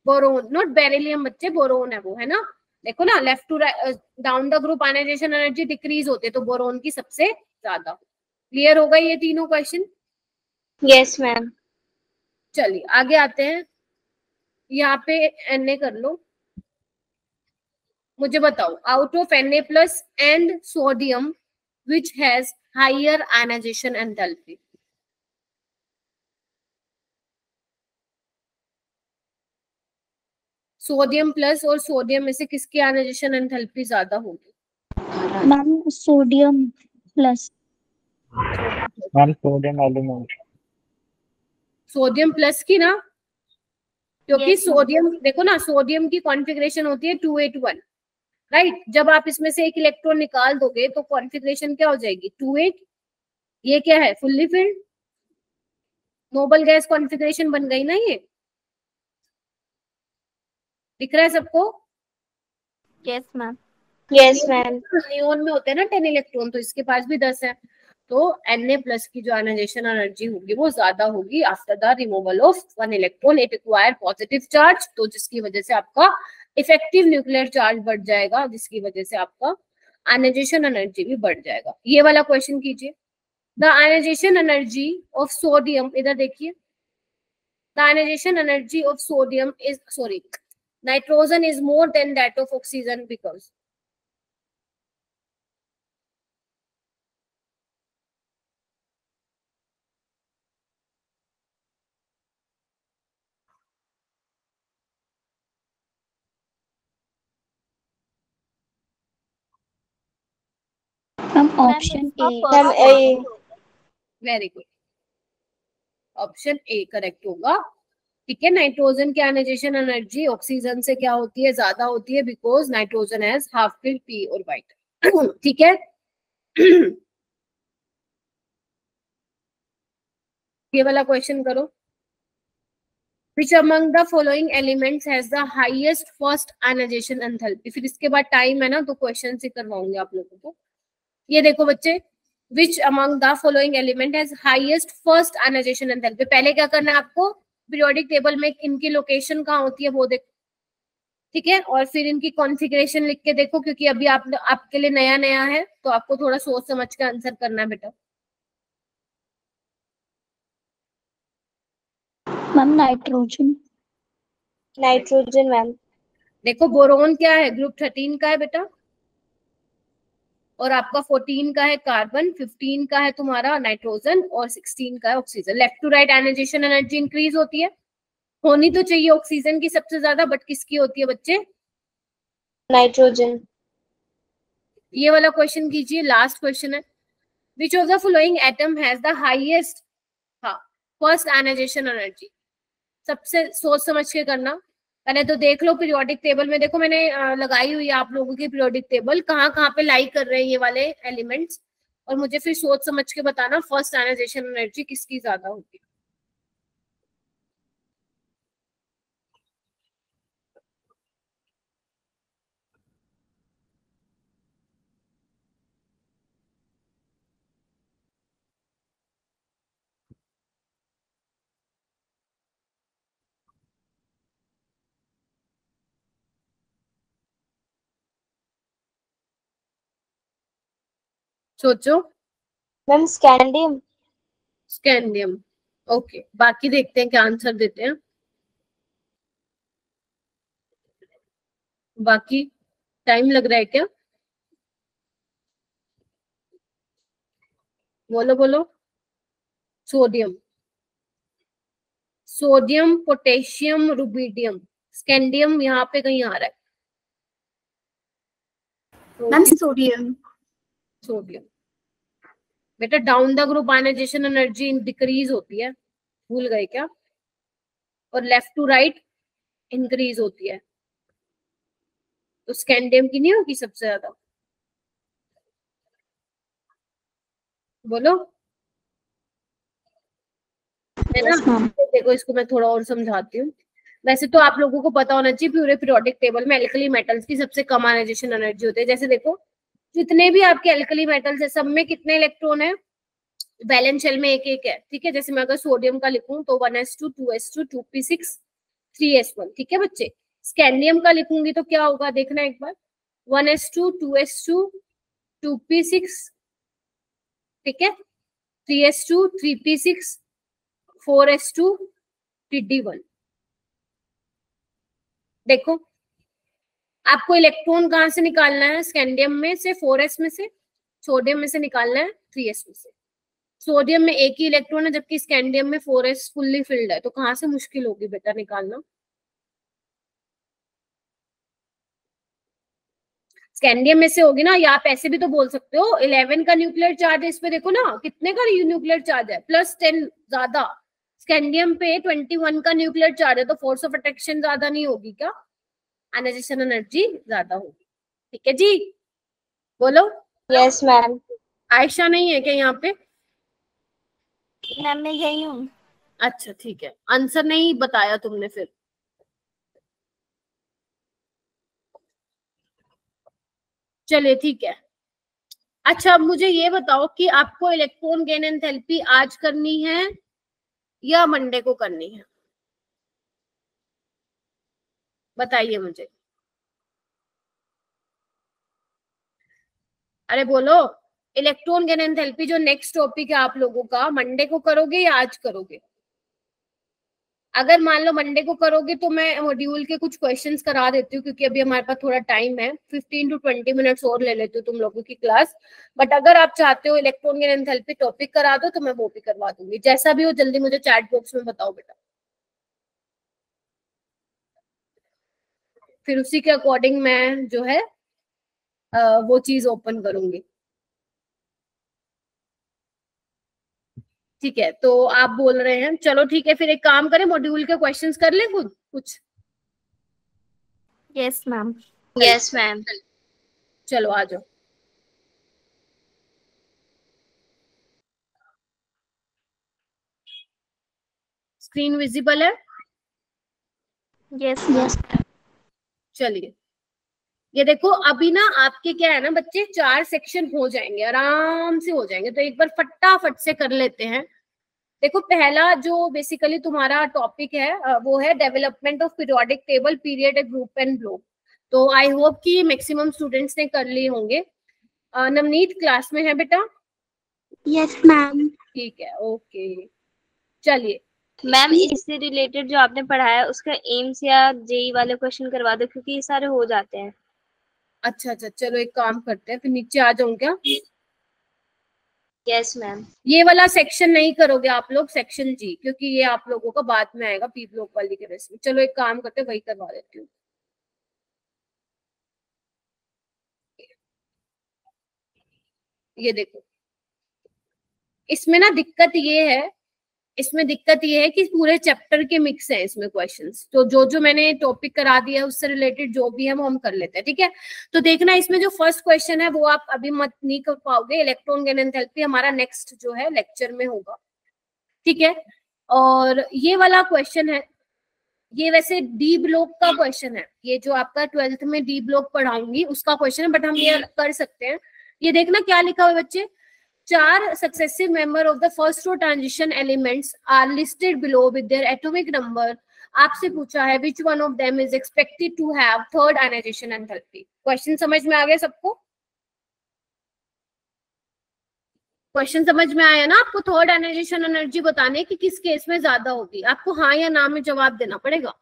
Boron, not beryllium बच्चे, बोरोन है वो, है ना. देखो ना, left to down the group ionization energy decrease होती है, तो बोरोन की सबसे ज्यादा. क्लियर हो गई ये तीनों क्वेश्चन? Yes ma'am. चलिए आगे आते हैं. यहाँ पे Na कर लो. मुझे बताओ, out of Na+ and sodium which has higher ionization enthalpy? Sodium plus और सोडियम में से किसकी आयनाइजेशन एंथैल्पी ज्यादा होगी? Ma'am sodium plus. Ma'am sodium element. Sodium plus की ना, क्योंकि Yes, सोडियम देखो ना, सोडियम की कॉन्फ़िगरेशन होती है 281, राइट. जब आप इसमें से एक इलेक्ट्रॉन निकाल दोगे तो कॉन्फ़िगरेशन क्या हो जाएगी, 28. ये क्या है, fully filled noble gas configuration बन गई ना. ये दिख रहा है सबको? Yes ma'am. Yes ma'am. Neon में होते हैं ना 10 इलेक्ट्रॉन, तो इसके पास भी 10 है, तो Na+ की जो आयनाइजेशन एनर्जी होगी वो ज्यादा होगी after the removal of 1 electron. It require positive charge, तो जिसकी वजह से आपका इफेक्टिव न्यूक्लियर चार्ज बढ़ जाएगा, जिसकी वजह से आपका आयनाइजेशन एनर्जी भी बढ़ जाएगा। ये वाला क्वेश्चन कीजिए। The ionization energy of sodium, इधर देखिए, the ionization energy of sodium is sorry nitrogen is more than that of oxygen because. Ma'am option A. Ma'am ma'am A. Very good, option A correct होगा। ठीक है, नाइट्रोजन की आयनाइजेशन एनर्जी ऑक्सीजन से क्या होती है, ज्यादा होती है, because nitrogen has half fill P और वाइट। ठीक है। ये वाला क्वेश्चन करो। Which among the following elements has the highest first ionization enthalpy? फिर इसके बाद टाइम है ना, तो क्वेश्चन से करवाऊंगे आप लोगों को। ये देखो बच्चे, which among the following element has highest first ionization enthalpy? पहले क्या करना है आपको, पीरियोडिक टेबल में इनकी लोकेशन कहाँ होती है वो देखो, ठीक है, और फिर इनकी कॉन्फ़िगरेशन लिख के देखो, क्योंकि अभी आपके लिए नया नया है, तो आपको थोड़ा सोच समझ के आंसर करना है बेटा। Ma'am nitrogen. Nitrogen ma'am. देखो बोरोन क्या है, ग्रुप 13 का है बेटा, और आपका 14 का है कार्बन, 15 का है तुम्हारा नाइट्रोजन, और 16 का है oxygen. Left to right ionization energy increase होती है, होनी तो चाहिए ऑक्सीजन की सबसे ज्यादा, बट किसकी होती है बच्चे, नाइट्रोजन। ये वाला क्वेश्चन कीजिए, लास्ट क्वेश्चन है। Which of the following atom has the highest first ionization energy? सबसे सोच समझ के करना। पहले तो देख लो पीरियोडिक टेबल में, देखो मैंने लगाई हुई है आप लोगों की पीरियोडिक टेबल, कहाँ कहाँ पे लाई कर रहे हैं ये वाले एलिमेंट्स, और मुझे फिर सोच समझ के बताना फर्स्ट आयनाइजेशन एनर्जी किसकी ज्यादा होगी। सोचो। Ma'am scandium. स्कैंडियम, ओके, बाकी देखते हैं क्या आंसर देते हैं। बाकी टाइम लग रहा है क्या, बोलो बोलो। Sodium, sodium, potassium, rubidium, scandium यहाँ पे कहीं आ रहा है। Ma'am sodium. सोडियम बेटा, down the group ionization energy decrease होती है, भूल गए क्या, और लेफ्ट टू राइट इंक्रीज होती है, तो स्कैंडियम की नहीं होगी सबसे ज्यादा, बोलो, है ना। देखो इसको मैं थोड़ा और समझाती हूँ। वैसे तो आप लोगों को पता होना चाहिए पूरे पीरियोडिक टेबल में एल्कली मेटल्स की सबसे कम आयनाइजेशन एनर्जी होती है। जैसे देखो जितने भी आपके एल्कली मेटल्स है सब में कितने इलेक्ट्रॉन है, वैलेंस शेल में एक एक है, ठीक है। जैसे मैं अगर सोडियम का लिखूं तो 1s2 2s2 2p6 3s1, ठीक है बच्चे। स्कैंडियम का लिखूंगी तो क्या होगा देखना एक बार, 1s2 2s2 2p6, ठीक है, 3s2 3p6 4s2 3d1। देखो आपको इलेक्ट्रॉन कहाँ से निकालना है, स्कैंडियम में से 4s में से, सोडियम में से निकालना है 3s में से। सोडियम में एक ही इलेक्ट्रॉन है जबकि स्कैंडियम में 4s फुल्ली फिल्ड है, तो कहाँ से मुश्किल होगी बेटा निकालना। स्कैंडियम में से होगी ना, या आप ऐसे भी तो बोल सकते हो 11 का न्यूक्लियर चार्ज है इस पे, देखो ना कितने का न्यूक्लियर चार्ज है, +10 ज्यादा। स्कैंडियम पे 21 का न्यूक्लियर चार्ज है, तो फोर्स ऑफ अट्रैक्शन ज्यादा नहीं होगी क्या, आयनाइजेशन एनर्जी ज्यादा होगी। ठीक है जी, बोलो। Yes ma'am. आयशा नहीं है क्या यहाँ पे? मैम मैं यही हूँ। अच्छा ठीक है, आंसर नहीं बताया तुमने फिर। चलिए ठीक है। अच्छा अब मुझे ये बताओ कि आपको इलेक्ट्रॉन गेन एंथैल्पी आज करनी है या मंडे को करनी है, बताइए मुझे। अरे बोलो, इलेक्ट्रॉन गेन एंथैल्पी जो नेक्स्ट टॉपिक है आप लोगों का, मंडे को करोगे या आज करोगे? अगर मान लो मंडे को करोगे तो मैं मॉड्यूल के कुछ क्वेश्चंस करा देती हूँ, क्योंकि अभी हमारे पास थोड़ा टाइम है, 15 to 20 मिनट्स और ले लेती हूँ तुम लोगों की क्लास। बट अगर आप चाहते हो इलेक्ट्रॉन गेन एंथैल्पी टॉपिक करा दो तो मैं वो भी करवा दूंगी। जैसा भी हो जल्दी मुझे चैट बॉक्स में बताओ बेटा, फिर उसी के अकॉर्डिंग मैं जो है वो चीज ओपन करूंगी। ठीक है, तो आप बोल रहे हैं, चलो ठीक है, फिर एक काम करें, मॉड्यूल के क्वेश्चंस कर ले खुद कुछ। Yes ma'am. Yes ma'am. चलो आ जाओ। स्क्रीन विजिबल है? Yes yes. चलिए, ये देखो अभी ना आपके क्या है ना बच्चे, 4 सेक्शन हो जाएंगे, आराम से हो जाएंगे, तो एक बार फटाफट से कर लेते हैं। देखो पहला जो बेसिकली तुम्हारा टॉपिक है वो है development of periodic table, period, group and block. तो आई होप कि मैक्सिमम स्टूडेंट्स ने कर लिए होंगे। नवनीत क्लास में है बेटा? Yes ma'am. ठीक है, ओके। चलिए मैम इससे रिलेटेड जो आपने पढ़ाया उसका एम्स या जेई वाले क्वेश्चन करवा दो, क्योंकि ये सारे हो जाते हैं। अच्छा अच्छा, चलो एक काम करते हैं, फिर नीचे आ जाऊं क्या? Yes ma'am. ये वाला सेक्शन नहीं करोगे आप लोग, सेक्शन जी, क्योंकि ये आप लोगों का बाद में आएगा पी ब्लॉक वाली के रेस में। चलो एक काम करते हैं, वही करवा देती हूँ। ये देखो, इसमें ना दिक्कत ये है, इसमें दिक्कत ये है कि पूरे चैप्टर के मिक्स है इसमें क्वेश्चंस, तो जो जो मैंने टॉपिक करा दिया है उससे रिलेटेड जो भी है वो हम कर लेते हैं। ठीक है, तो देखना इसमें जो फर्स्ट क्वेश्चन है वो आप अभी मत नहीं कर पाओगे, इलेक्ट्रॉन गेन एंथैल्पी हमारा नेक्स्ट जो है लेक्चर में होगा। ठीक है, और ये वाला क्वेश्चन है, ये वैसे डी ब्लॉक का क्वेश्चन है, ये जो आपका 12th में डी ब्लॉक पढ़ाऊंगी उसका क्वेश्चन है, बट हम ये कर सकते हैं। ये देखना क्या लिखा हुआ है बच्चे, 4 successive member of the first row transition elements are listed below with their atomic number। आपसे पूछा है which one of them is expected to have third ionization enthalpy। Question समझ में आ गया सबको? क्वेश्चन समझ में आया ना आपको? थर्ड आयनाइजेशन एनर्जी बताने कि किस केस में ज्यादा होगी, आपको हाँ या ना में जवाब देना पड़ेगा।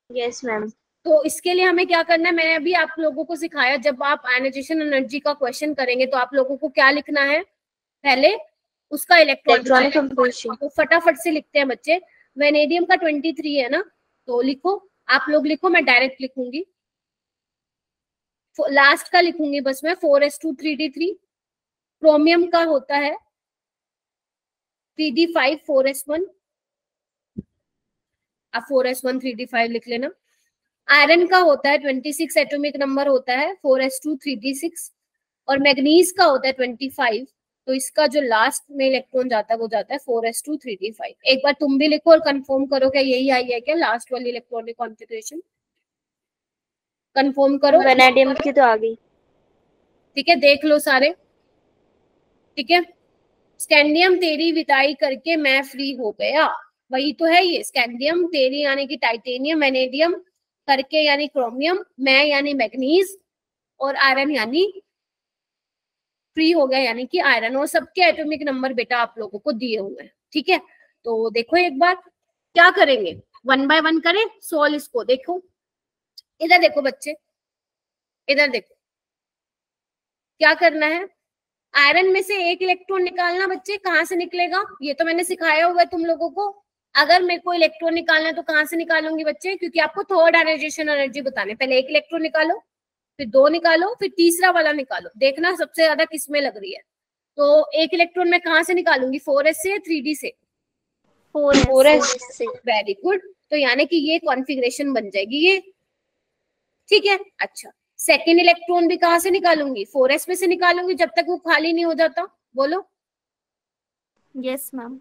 Yes ma'am. तो इसके लिए हमें क्या करना है, मैंने अभी आप लोगों को सिखाया, जब आप आयनाइजेशन एनर्जी का क्वेश्चन करेंगे तो आप लोगों को क्या लिखना है, पहले उसका इलेक्ट्रॉनिक कंपोजिशन। तो फटाफट से लिखते हैं बच्चे। वेनेडियम का 23 है ना, तो लिखो, आप लोग लिखो, मैं डायरेक्ट लिखूंगी, लास्ट का लिखूंगी बस मैं, 4s2 3d3। क्रोमियम का होता है 3d5 4s1, आप 4s1 3d5 लिख लेना। आयरन का होता है 26 एटॉमिक नंबर होता है, 4s2 3d6। और मैग्नीज का होता है 25, तो इसका जो लास्ट में इलेक्ट्रॉन जाता है वो जाता है 4s2 3d5। एक बार तुम भी लिखो और कंफर्म करो क्या यही आई है क्या लास्ट वाली इलेक्ट्रॉनिक कॉन्फ़िगरेशन, कंफर्म करो। वेनेडियम की तो आ गई। ठीक है, देख लो सारे। ठीक है, स्कैंडियम तेरी विदाई करके मैं फ्री हो गया, वही तो है ये स्कैंडियम, तेरी यानी कि टाइटेनियम, वेनेडियम करके यानी क्रोमियम, मैं यानी मैग्नीज, और आयरन यानी फ्री हो गया यानी कि आयरन। और सबके एटॉमिक नंबर बेटा आप लोगों को दिए हुए हैं। ठीक है, तो देखो एक बार क्या करेंगे, 1 by 1 करें सॉल्व इसको। देखो इधर देखो बच्चे, इधर देखो क्या करना है, आयरन में से एक इलेक्ट्रॉन निकालना बच्चे। कहाँ से निकलेगा, ये तो मैंने सिखाया हुआ है तुम लोगों को। अगर मेरे को इलेक्ट्रॉन निकालना है तो कहाँ से निकालूंगी बच्चे, क्योंकि आपको थर्ड आयनाइजेशन एनर्जी बताने, पहले एक इलेक्ट्रॉन निकालो, फिर 2 निकालो, फिर तीसरा वाला निकालो, देखना सबसे ज्यादा किसमें लग रही है। तो एक इलेक्ट्रॉन मैं कहाँ से निकालूंगी, 4s से या 3d से? 4s से। वेरी गुड, तो यानी कि ये कॉन्फ़िगरेशन बन जाएगी ये। ठीक है, अच्छा सेकेंड इलेक्ट्रॉन भी कहाँ से निकालूंगी, 4s में से निकालूंगी जब तक वो खाली नहीं हो जाता। बोलो यस मैम।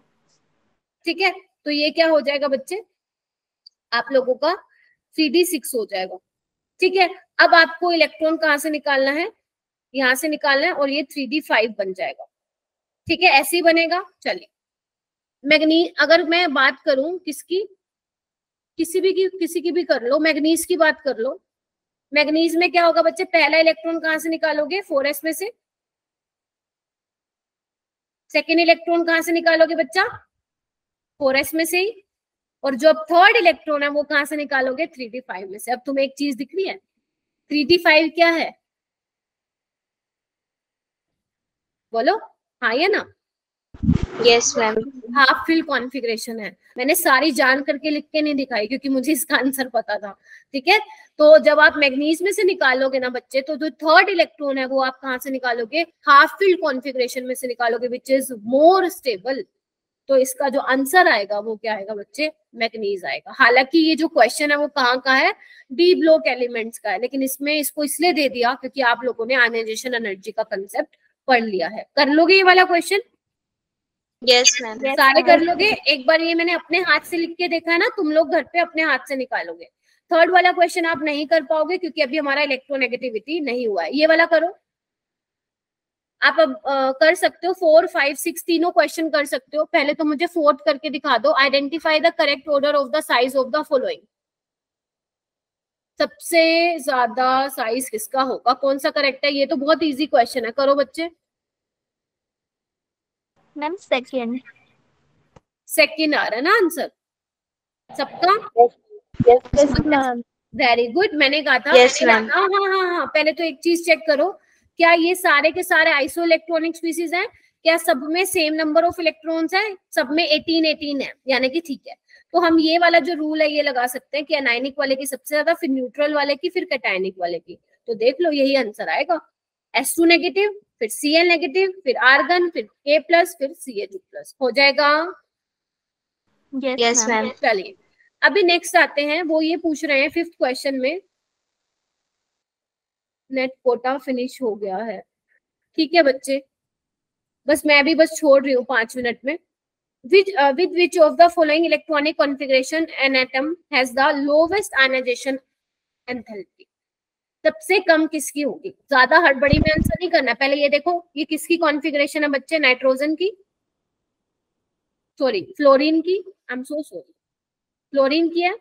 ठीक है, तो ये क्या हो जाएगा बच्चे, आप लोगों का 3d6 हो जाएगा। ठीक है, अब आपको इलेक्ट्रॉन कहाँ से निकालना है, यहाँ से निकालना है, और ये 3d5 बन जाएगा। ठीक है, ऐसे ही बनेगा। चलिए, मैग्नीज, अगर मैं बात करूं किसकी, किसी की भी कर लो, मैग्नीज की बात कर लो। मैग्नीज में क्या होगा बच्चे, पहला इलेक्ट्रॉन कहाँ से निकालोगे, 4s में से। सेकेंड इलेक्ट्रॉन कहाँ से निकालोगे बच्चा, 4s में से ही। और जो अब थर्ड इलेक्ट्रॉन है वो कहाँ से निकालोगे, 3d5 में से। अब तुम्हें एक चीज दिख रही है, 3d5 क्या है, बोलो। हाँ या ना? Yes ma'am. Half fill configuration है। मैंने सारी जान करके लिख के नहीं दिखाई क्योंकि मुझे इसका आंसर पता था। ठीक है, तो जब आप मैग्नीज में से निकालोगे ना बच्चे, तो जो थर्ड इलेक्ट्रॉन है वो आप कहाँ से निकालोगे, हाफ फिल कॉन्फ़िगरेशन में से निकालोगे, विच इज मोर स्टेबल। तो इसका जो आंसर आएगा वो क्या आएगा बच्चे, मैग्नीज आएगा। हालांकि ये जो क्वेश्चन है वो कहाँ का है, डी ब्लॉक एलिमेंट्स का है, लेकिन इसमें इसको इसलिए दे दिया क्योंकि आप लोगों ने आयनाइजेशन एनर्जी का कंसेप्ट पढ़ लिया है। कर लोगे ये वाला क्वेश्चन? Yes ma'am. सारे कर लोगे? एक बार ये मैंने अपने हाथ से लिख के देखा है ना, तुम लोग घर पे अपने हाथ से निकालोगे। थर्ड वाला क्वेश्चन आप नहीं कर पाओगे क्योंकि अभी हमारा इलेक्ट्रोनेगेटिविटी नहीं हुआ है। ये वाला करो आप। अब कर सकते हो 4, 5, 6 तीनों क्वेश्चन कर सकते हो। पहले तो मुझे फोर्थ करके दिखा दो। Identify the correct order of the size of the following. सबसे ज्यादा साइज किसका होगा, कौन सा करेक्ट है? ये तो बहुत इजी क्वेश्चन है, करो बच्चे। Ma'am second. सेकंड आ रहा है ना आंसर सबका? Yes ma'am. वेरी गुड, मैंने कहा था। Yes, ma'am. हाँ हाँ हाँ हाँ, पहले तो एक चीज चेक करो, क्या ये सारे के सारे आइसो इलेक्ट्रॉनिक स्पीसीज हैं? क्या सब में सेम नंबर ऑफ इलेक्ट्रॉन्स है? सब में 18 है, यानी कि ठीक है। तो हम ये वाला जो रूल है ये लगा सकते हैं कि अनायनिक वाले की सबसे ज्यादा, फिर न्यूट्रल वाले की, फिर कैटायनिक वाले की। तो देख लो यही आंसर आएगा। S2 नेगेटिव, फिर Cl नेगेटिव, फिर आर्गन, फिर K+, फिर Ca2+, हो जाएगा। Yes ma'am. चलिए अभी नेक्स्ट आते हैं, वो ये पूछ रहे हैं 5th क्वेश्चन में। नेट कोटा फिनिश हो गया है, ठीक है बच्चे, बस मैं भी बस छोड़ रही हूँ 5 मिनट में। with which of the following electronic configuration an atom has the lowest ionization enthalpy? सबसे कम किसकी होगी? ज्यादा हड़बड़ी में आंसर नहीं करना, पहले ये देखो ये किसकी कॉन्फ़िगरेशन है बच्चे, नाइट्रोजन की, सॉरी फ्लोरीन की, I am so sorry, fluorine की है।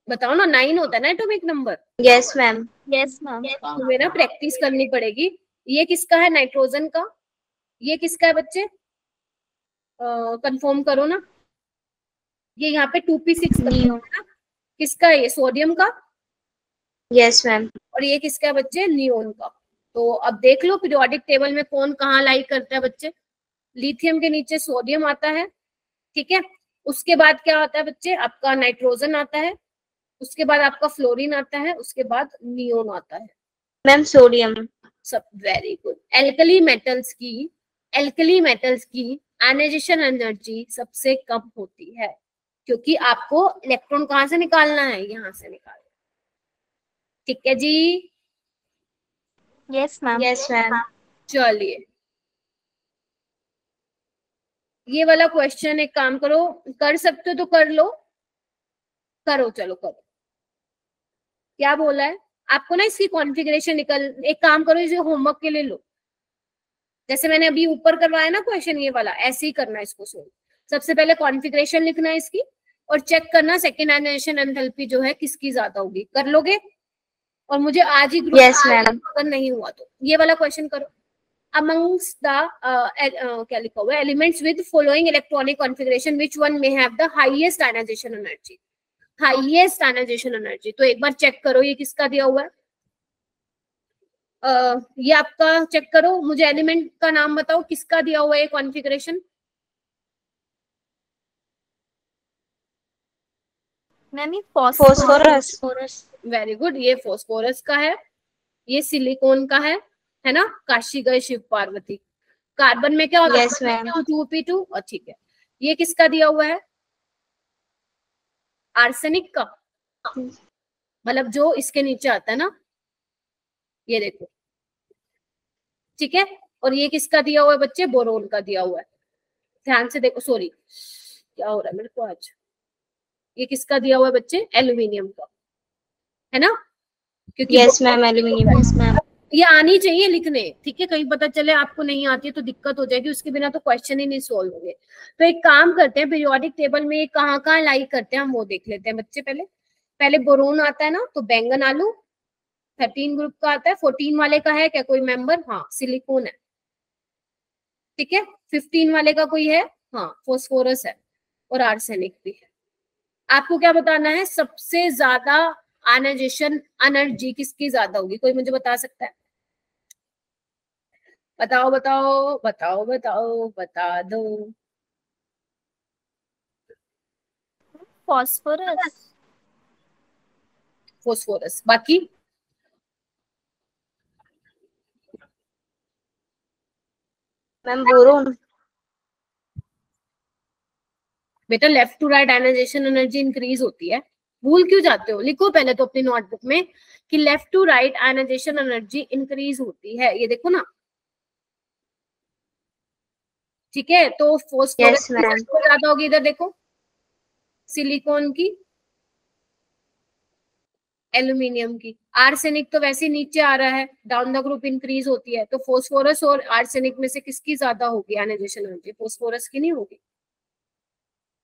बताओ ना, 9 होता है ना atomic number. Yes ma'am. Yes ma'am. तुम्हें ना प्रैक्टिस करनी पड़ेगी। ये किसका है, नाइट्रोजन का। ये किसका है बच्चे, कंफर्म करो ना। ये यहाँ पे 2p6 है ना, किसका है ये, सोडियम का। Yes ma'am. और ये किसका है बच्चे, नियोन का। तो अब देख लो पीरियोडिक टेबल में कौन कहाँ लाई करता है बच्चे। लिथियम के नीचे सोडियम आता है, ठीक है। उसके बाद क्या आता है बच्चे, आपका नाइट्रोजन आता है, उसके बाद आपका फ्लोरीन आता है, उसके बाद नियोन आता है। Ma'am sodium. सब वेरी गुड। एल्कली मेटल्स की आयनाइजेशन एनर्जी सबसे कम होती है क्योंकि आपको इलेक्ट्रॉन कहाँ से निकालना है, यहाँ से निकालना। ठीक है जी। Yes ma'am. Yes ma'am. चलिए ये वाला क्वेश्चन एक काम करो, कर सकते हो तो कर लो, करो चलो करो। क्या बोला है आपको ना, इसकी कॉन्फ़िगरेशन निकल, एक काम करो इसे होमवर्क के लिए लो। जैसे मैंने अभी ऊपर करवाया ना क्वेश्चन ये वाला, ऐसे ही करना इसको सोल्व। सबसे पहले कॉन्फ़िगरेशन लिखना है इसकी और चेक करना सेकेंड आयनाइजेशन एंथैल्पी जो है किसकी ज्यादा होगी। कर लोगे? और मुझे आज ही ग्रुप Yes, ma'am. अगर नहीं हुआ तो ये वाला क्वेश्चन करो। amongst the क्या लिखा हुआ है, elements with following electronic configuration which one may have the highest ionization energy, highest ionization energy। तो एक बार चेक करो ये किसका दिया हुआ है। ये आपका चेक करो, मुझे एलिमेंट का नाम बताओ किसका दिया हुआ है कॉन्फ़िगरेशन। मैम ये फास्फोरस। वेरी गुड, ये फास्फोरस का है, ये सिलिकॉन का है ना, काशी गए शिव पार्वती। कार्बन में क्या होता है? Yes, ma'am. 2p2। और ठीक है, ये किसका दिया हुआ है, आर्सेनिक का, मतलब जो इसके नीचे आता है ना, ये देखो, ठीक है। और ये किसका दिया हुआ है बच्चे, बोरोन का दिया हुआ है। ध्यान से देखो, सॉरी क्या हो रहा है मेरे को आज, ये किसका दिया हुआ है बच्चे? एल्यूमिनियम का, है ना? क्योंकि yes ma'am, aluminium. Yes ma'am. ये आनी चाहिए लिखने, ठीक है? कहीं पता चले आपको नहीं आती है तो दिक्कत हो जाएगी, उसके बिना तो क्वेश्चन ही नहीं सोल्व होंगे। तो एक काम करते हैं, पीरियोडिक टेबल में कहाँ कहाँ लाई करते हैं हम वो देख लेते हैं बच्चे। पहले बोरोन आता है ना, तो बैंगन आलू 13 ग्रुप का आता है। 14 वाले का है क्या कोई मेंबर? हाँ, सिलिकॉन है, ठीक है। 15 वाले का कोई है? हाँ, फोस्फोरस है और आर्सेनिक भी है। आपको क्या बताना है? सबसे ज्यादा आयनाइजेशन एनर्जी किसकी ज्यादा होगी? कोई मुझे बता सकता है? बताओ बताओ बताओ बताओ, बता दो। फॉस्फोरस। फोस्फोरस। बाकी मैम बोरोन। बेटा left to right ionization energy increase होती है, भूल क्यों जाते हो? लिखो पहले तो अपनी नोटबुक में कि left to right ionization energy increase होती है, ये देखो ना, ठीक है। तो फोस्फोरस की सबसे ज्यादा होगी, इधर देखो, सिलिकॉन की, एल्यूमिनियम की। आर्सेनिक तो वैसे नीचे आ रहा है, डाउन द ग्रुप इंक्रीज होती है, तो फोस्फोरस और आर्सेनिक में से किसकी ज्यादा होगी आयनाइजेशन एनर्जी? फोस्फोरस की नहीं होगी?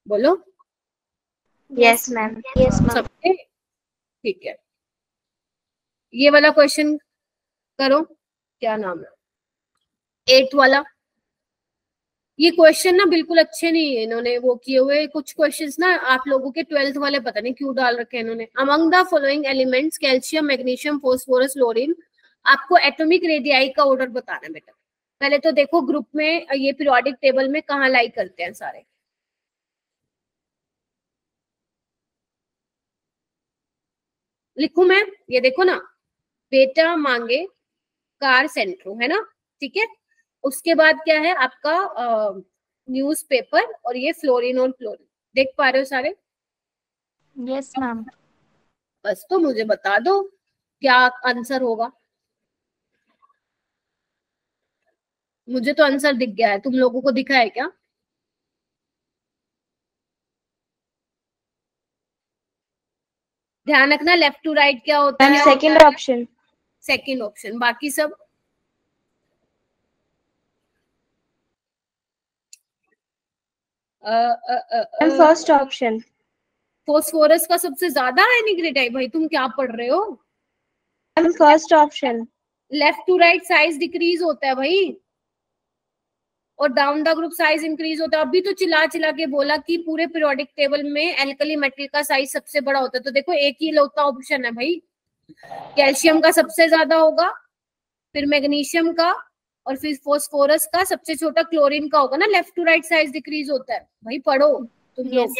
बोलो। Yes ma'am. Yes ma'am. सबके, ठीक है। ये वाला क्वेश्चन करो, क्या नाम है, 8 वाला। ये क्वेश्चन ना बिल्कुल अच्छे नहीं है इन्होंने वो किए हुए, कुछ क्वेश्चंस ना आप लोगों के 12th वाले पता नहीं क्यों डाल रखे हैं इन्होंने। Among the following elements calcium, magnesium, phosphorus, chlorine. आपको एटॉमिक रेडियाई का ऑर्डर बताना है बेटा। पहले तो देखो ग्रुप में ये पीरियोडिक टेबल में कहाँ लाई करते हैं सारे। लिखूं मैं? ये देखो ना, बेटा मांगे कार सेंट्रो, है ना, ठीक है। उसके बाद क्या है आपका न्यूज़पेपर, और ये फ्लोरीन और क्लोरीन। देख पा रहे हो सारे? Yes ma'am. बस तो मुझे बता दो क्या आंसर होगा। मुझे तो आंसर दिख गया है, तुम लोगों को दिखा है क्या? ध्यान रखना लेफ्ट टू राइट क्या होता है? Second option. Second option. बाकी सब फर्स्ट ऑप्शन। फोस्फोरस का सबसे ज्यादा आयनिक है भाई, तुम क्या पढ़ रहे हो? First option. Left to right size decrease होता है भाई, और down the group size increase होता है। अभी तो चिल्ला चिल्ला के बोला कि पूरे पीरियोडिक टेबल में एल्कली मेटल का साइज सबसे बड़ा होता है, तो देखो एक ही लौता ऑप्शन है भाई, कैल्शियम का सबसे ज्यादा होगा, फिर मैग्नीशियम का, और फिर फोस्फोरस का सबसे छोटा क्लोरीन का होगा ना। Left to right size decrease होता है भाई, पढ़ो तुम लोग,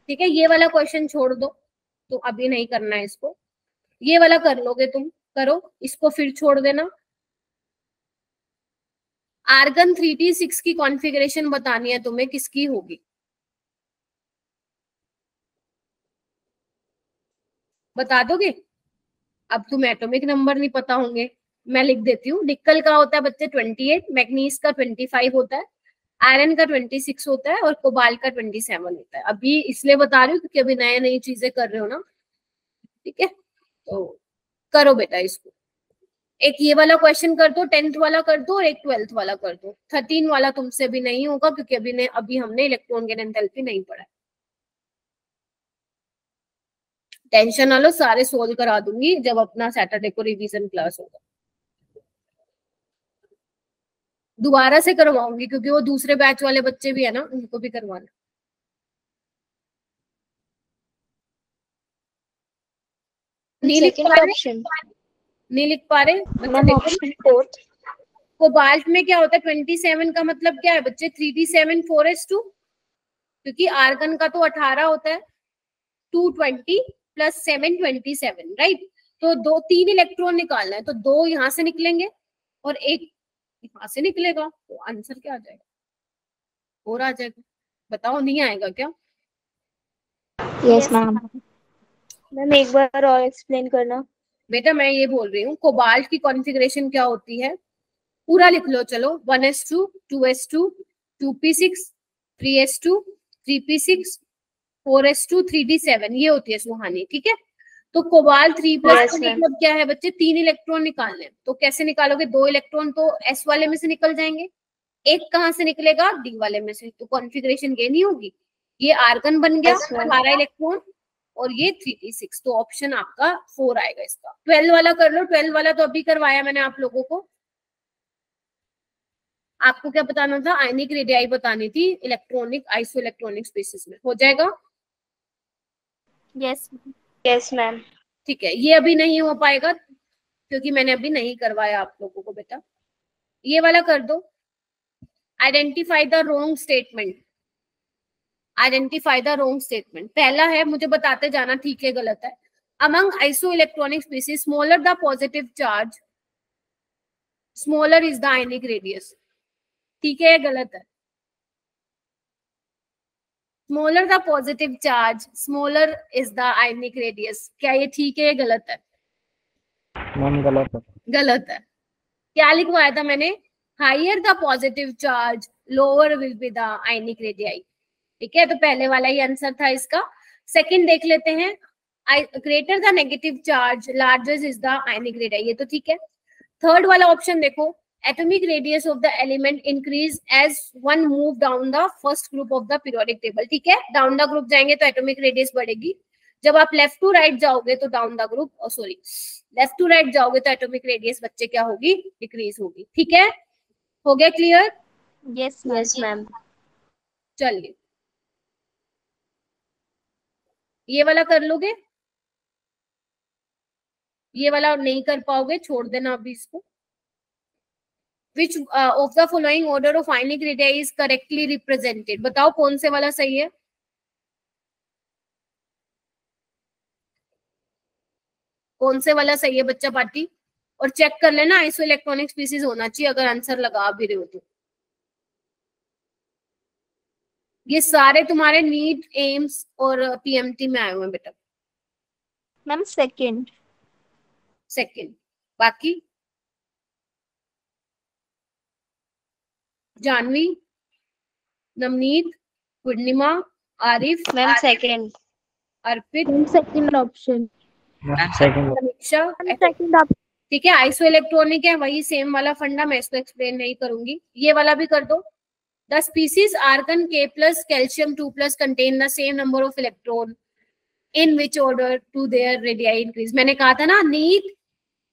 ठीक है। ये वाला क्वेश्चन छोड़ दो, तो अभी नहीं करना है इसको। ये वाला कर लोगे तुम, करो इसको, फिर छोड़ देना। आर्गन 3d6 की कॉन्फ़िगरेशन बतानी है तुम्हें, किसकी होगी? बता दोगे? अब तुम एटॉमिक नंबर नहीं पता होंगे, मैं लिख देती हूँ। निकल का होता है बच्चे 28, मैग्नीज का 25 होता है, आयरन का 26 होता है, और कोबाल्ट का 27 होता है। अभी इसलिए बता रही हूँ क्योंकि अभी नई नई चीजें कर रहे हो ना, ठीक है। तो करो बेटा इसको। एक ये वाला क्वेश्चन कर दो, 10th वाला कर दो, और एक 12th वाला कर दो। 13 वाला तुमसे भी नहीं होगा क्योंकि अभी हमने इलेक्ट्रॉन गेन एंथैल्पी नहीं पढ़ा। टेंशन ना लो, सारे सोल्व करा दूंगी जब अपना सैटरडे को रिवीजन क्लास होगा। दोबारा से करवाऊंगी क्योंकि वो दूसरे बैच वाले बच्चे भी है ना, उनको भी करवाना। नहीं लिख पा रहे? नहीं लिख पा रहे बच्चे? कोबाल्ट में क्या होता है 27 का मतलब क्या है बच्चे? 3d7 4s2, क्योंकि आर्गन का तो 18 होता है, 220 प्लस 7 27, राइट। तो 3 इलेक्ट्रॉन निकालना है, तो 2 यहाँ से निकलेंगे और 1 यहाँ से निकलेगा, तो आंसर क्या आ जाएगा? और आ जाएगा? बताओ, नहीं आएगा क्या? Yes ma'am. मैम एक बार और एक्सप्लेन करना। बेटा मैं ये बोल रही हूँ, कोबाल्ट की कॉन्फ़िगरेशन क्या होती है, पूरा लिख लो चलो। 1s2 2s2 2p6 3s2 3p6 4s2 3d7 ये होती है सुहानी, ठीक है। तो कोबाल्ट 3+ Yes, का ma'am. मतलब क्या है बच्चे, 3 इलेक्ट्रॉन निकालने, तो कैसे निकालोगे, 2 इलेक्ट्रॉन तो s वाले में से निकल जाएंगे, एक कहाँ से निकलेगा, d वाले में से, तो कॉन्फ़िगरेशन ये नहीं होगी, ये आर्गन बन गया Yes, ma'am. 12 इलेक्ट्रॉन और ये 3d6, तो ऑप्शन आपका 4 आएगा इसका। 12 वाला कर लो, 12 वाला तो अभी करवाया मैंने आप लोगों को। आपको क्या बताना था, आयनिक रेडियाई बतानी थी इलेक्ट्रॉनिक आइसो इलेक्ट्रॉनिक स्पेसिस में, हो जाएगा। Yes Yes, ma'am. ठीक है, ये अभी नहीं हो पाएगा क्योंकि मैंने अभी नहीं करवाया आप लोगों को बेटा। ये वाला कर दो, identify the wrong statement. Identify the wrong statement पहला है, मुझे बताते जाना ठीक है गलत है। Among iso electronic species smaller the positive charge smaller is the ionic radius, ठीक है गलत है। Smaller the positive charge smaller is the ionic radius, क्या ये ठीक है गलत है? मैम गलत है। गलत है। क्या लिखवाया था मैंने, higher the positive charge lower will be the ionic radii, ठीक है। तो पहले वाला ही आंसर था इसका। सेकंड देख लेते हैं, greater the negative charge larger is the ionic radii, ये तो ठीक है। थर्ड वाला ऑप्शन देखो, atomic radius of the element increase as one move down the first group of the periodic table, ठीक है। डाउन द ग्रुप जाएंगे तो एटॉमिक रेडियस बढ़ेगी, जब आप लेफ्ट टू राइट जाओगे तो down the group, sorry left to right जाओगे तो एटॉमिक रेडियस बच्चे क्या होगी, डिक्रीज होगी, ठीक है। हो गया क्लियर? Yes Yes, ma'am. चलिए ये वाला कर लोगे, ये वाला नहीं कर पाओगे, छोड़ देना अभी इसको। Which of the following order of ionic radii is correctly represented? बताओ कौन से वाला सही है? कौन से वाला सही है बच्चा पार्टी? और चेक कर लेना आइसो इलेक्ट्रॉनिक स्पीसीज होना चाहिए अगर आंसर लगा भी रहे हो तो। ये सारे तुम्हारे नीट एम्स और पीएमटी में आए हुए हैं बेटा। Ma'am second. सेकंड, बाकी जानवी, नवनीत, पूर्णिमा, आरिफ, Ma'am, second. अर्पित, सेकंड ऑप्शन। सेकंड। समीक्षा, सेकंड आप। ठीक है। आइसो इलेक्ट्रॉनिक है, वही सेम वाला फंडा, मैं इसको एक्सप्लेन नहीं करूंगी। ये वाला भी कर दो, the species argon K+ calcium 2+ contain the same number of electron in which order to their radii increase. मैंने कहा था ना, नीट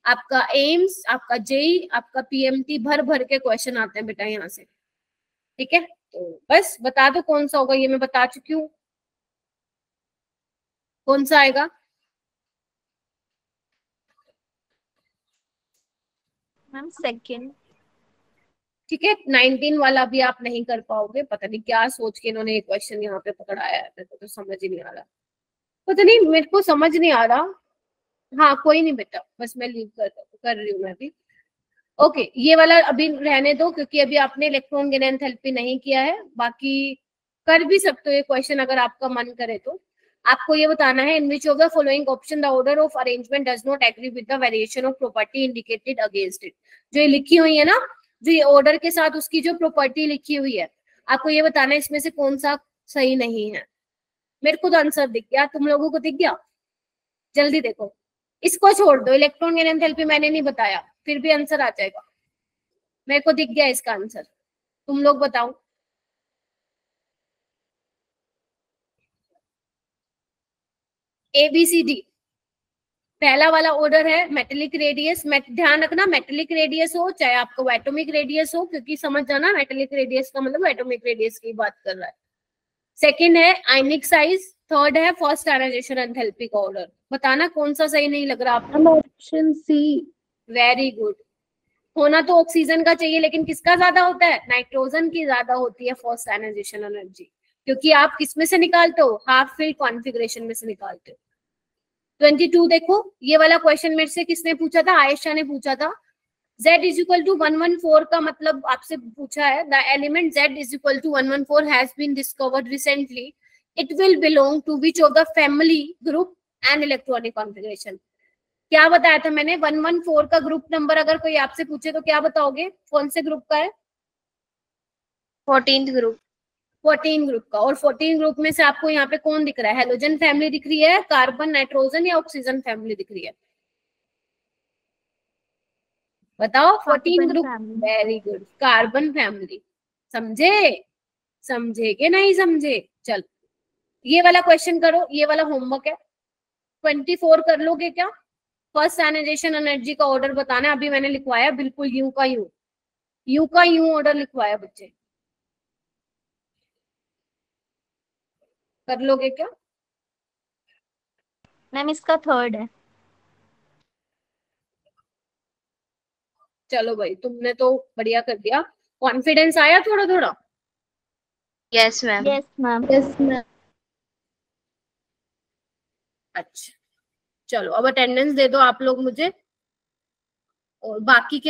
आपका एम्स, आपका जेई, आपका पीएमटी भर भर के क्वेश्चन आते हैं बेटा यहाँ से, ठीक है। तो बस बता दो कौन सा होगा, ये मैं बता चुकी हूँ कौन सा आएगा। Ma'am second. ठीक है, 19 वाला भी आप नहीं कर पाओगे, पता नहीं क्या सोच के इन्होंने ये क्वेश्चन यहाँ पे पकड़ाया है, मेरे को तो समझ ही नहीं आ रहा, पता नहीं मेरे को समझ नहीं आ रहा। हाँ कोई नहीं बेटा, बस मैं लीव कर रही हूँ मैं भी। ओके, ये वाला अभी रहने दो क्योंकि अभी आपने इलेक्ट्रॉन गेन एंथैल्पी नहीं किया है, बाकी कर भी सकते हो ये क्वेश्चन अगर आपका मन करे तो। आपको ये बताना है, in which of the following option the order of arrangement does not agree with the variation of property indicated against it. जो ये लिखी हुई है ना, जो ये ऑर्डर के साथ उसकी जो प्रॉपर्टी लिखी हुई है, आपको ये बताना है इसमें से कौन सा सही नहीं है। मेरे को तो आंसर दिख गया, तुम लोगों को दिख गया? जल्दी देखो, इसको छोड़ दो, इलेक्ट्रॉन गेन एंथैल्पी मैंने नहीं बताया, फिर भी आंसर आ जाएगा। मेरे को दिख गया इसका आंसर, तुम लोग बताओ। ABCD पहला वाला ऑर्डर है मेटेलिक रेडियस, ध्यान रखना मेटेलिक रेडियस हो चाहे आपको एटॉमिक रेडियस हो, क्योंकि समझ जाना मेटेलिक रेडियस का मतलब एटॉमिक रेडियस की बात कर रहा है। सेकंड है आयनिक साइज, थर्ड है फर्स्ट आयनाइजेशन एंथैल्पी का ऑर्डर। बताना कौन सा सही नहीं लग रहा आपको? Option C. Very good. होना तो ऑक्सीजन का चाहिए, लेकिन किसका ज्यादा होता है? नाइट्रोजन की ज्यादा होती है फर्स्ट आयनाइजेशन एनर्जी, क्योंकि आप किसमें से निकालते हो? हाफ फिल्ड कॉन्फ़िगरेशन में से निकालते हो। 22 देखो, ये वाला क्वेश्चन मेरे से किसने पूछा था? आयशा ने पूछा था। Z is equal to 114 का मतलब आपसे पूछा है, the element Z is equal to 114 has been discovered recently. It will belong to which of the family, group and electronic configuration? क्या बताया था मैंने? 114 का ग्रुप नंबर अगर कोई आपसे पूछे तो क्या बताओगे? कौन से ग्रुप का है? 14th group. 14 ग्रुप का। और 14 ग्रुप में से आपको यहाँ पे कौन दिख रहा है? हेलोजन फैमिली दिख रही है, कार्बन, नाइट्रोजन या ऑक्सीजन फैमिली दिख रही है? बताओ। 14 group, very good, carbon family. समझे? समझे कि नहीं समझे? चल ये वाला क्वेश्चन करो, ये वाला होमवर्क है। 24 कर लोगे क्या? फर्स्ट आयनाइजेशन एनर्जी का ऑर्डर बताना है। अभी मैंने लिखवाया बिल्कुल यूं का यूं, यूं का यूं ऑर्डर लिखवाया बच्चे। कर लोगे क्या? मैम इसका थर्ड है। चलो भाई, तुमने तो बढ़िया कर दिया। कॉन्फिडेंस आया थोड़ा थोड़ा? Yes ma'am. Yes ma'am. Yes ma'am. अच्छा चलो, अब अटेंडेंस दे दो आप लोग मुझे, और बाकी के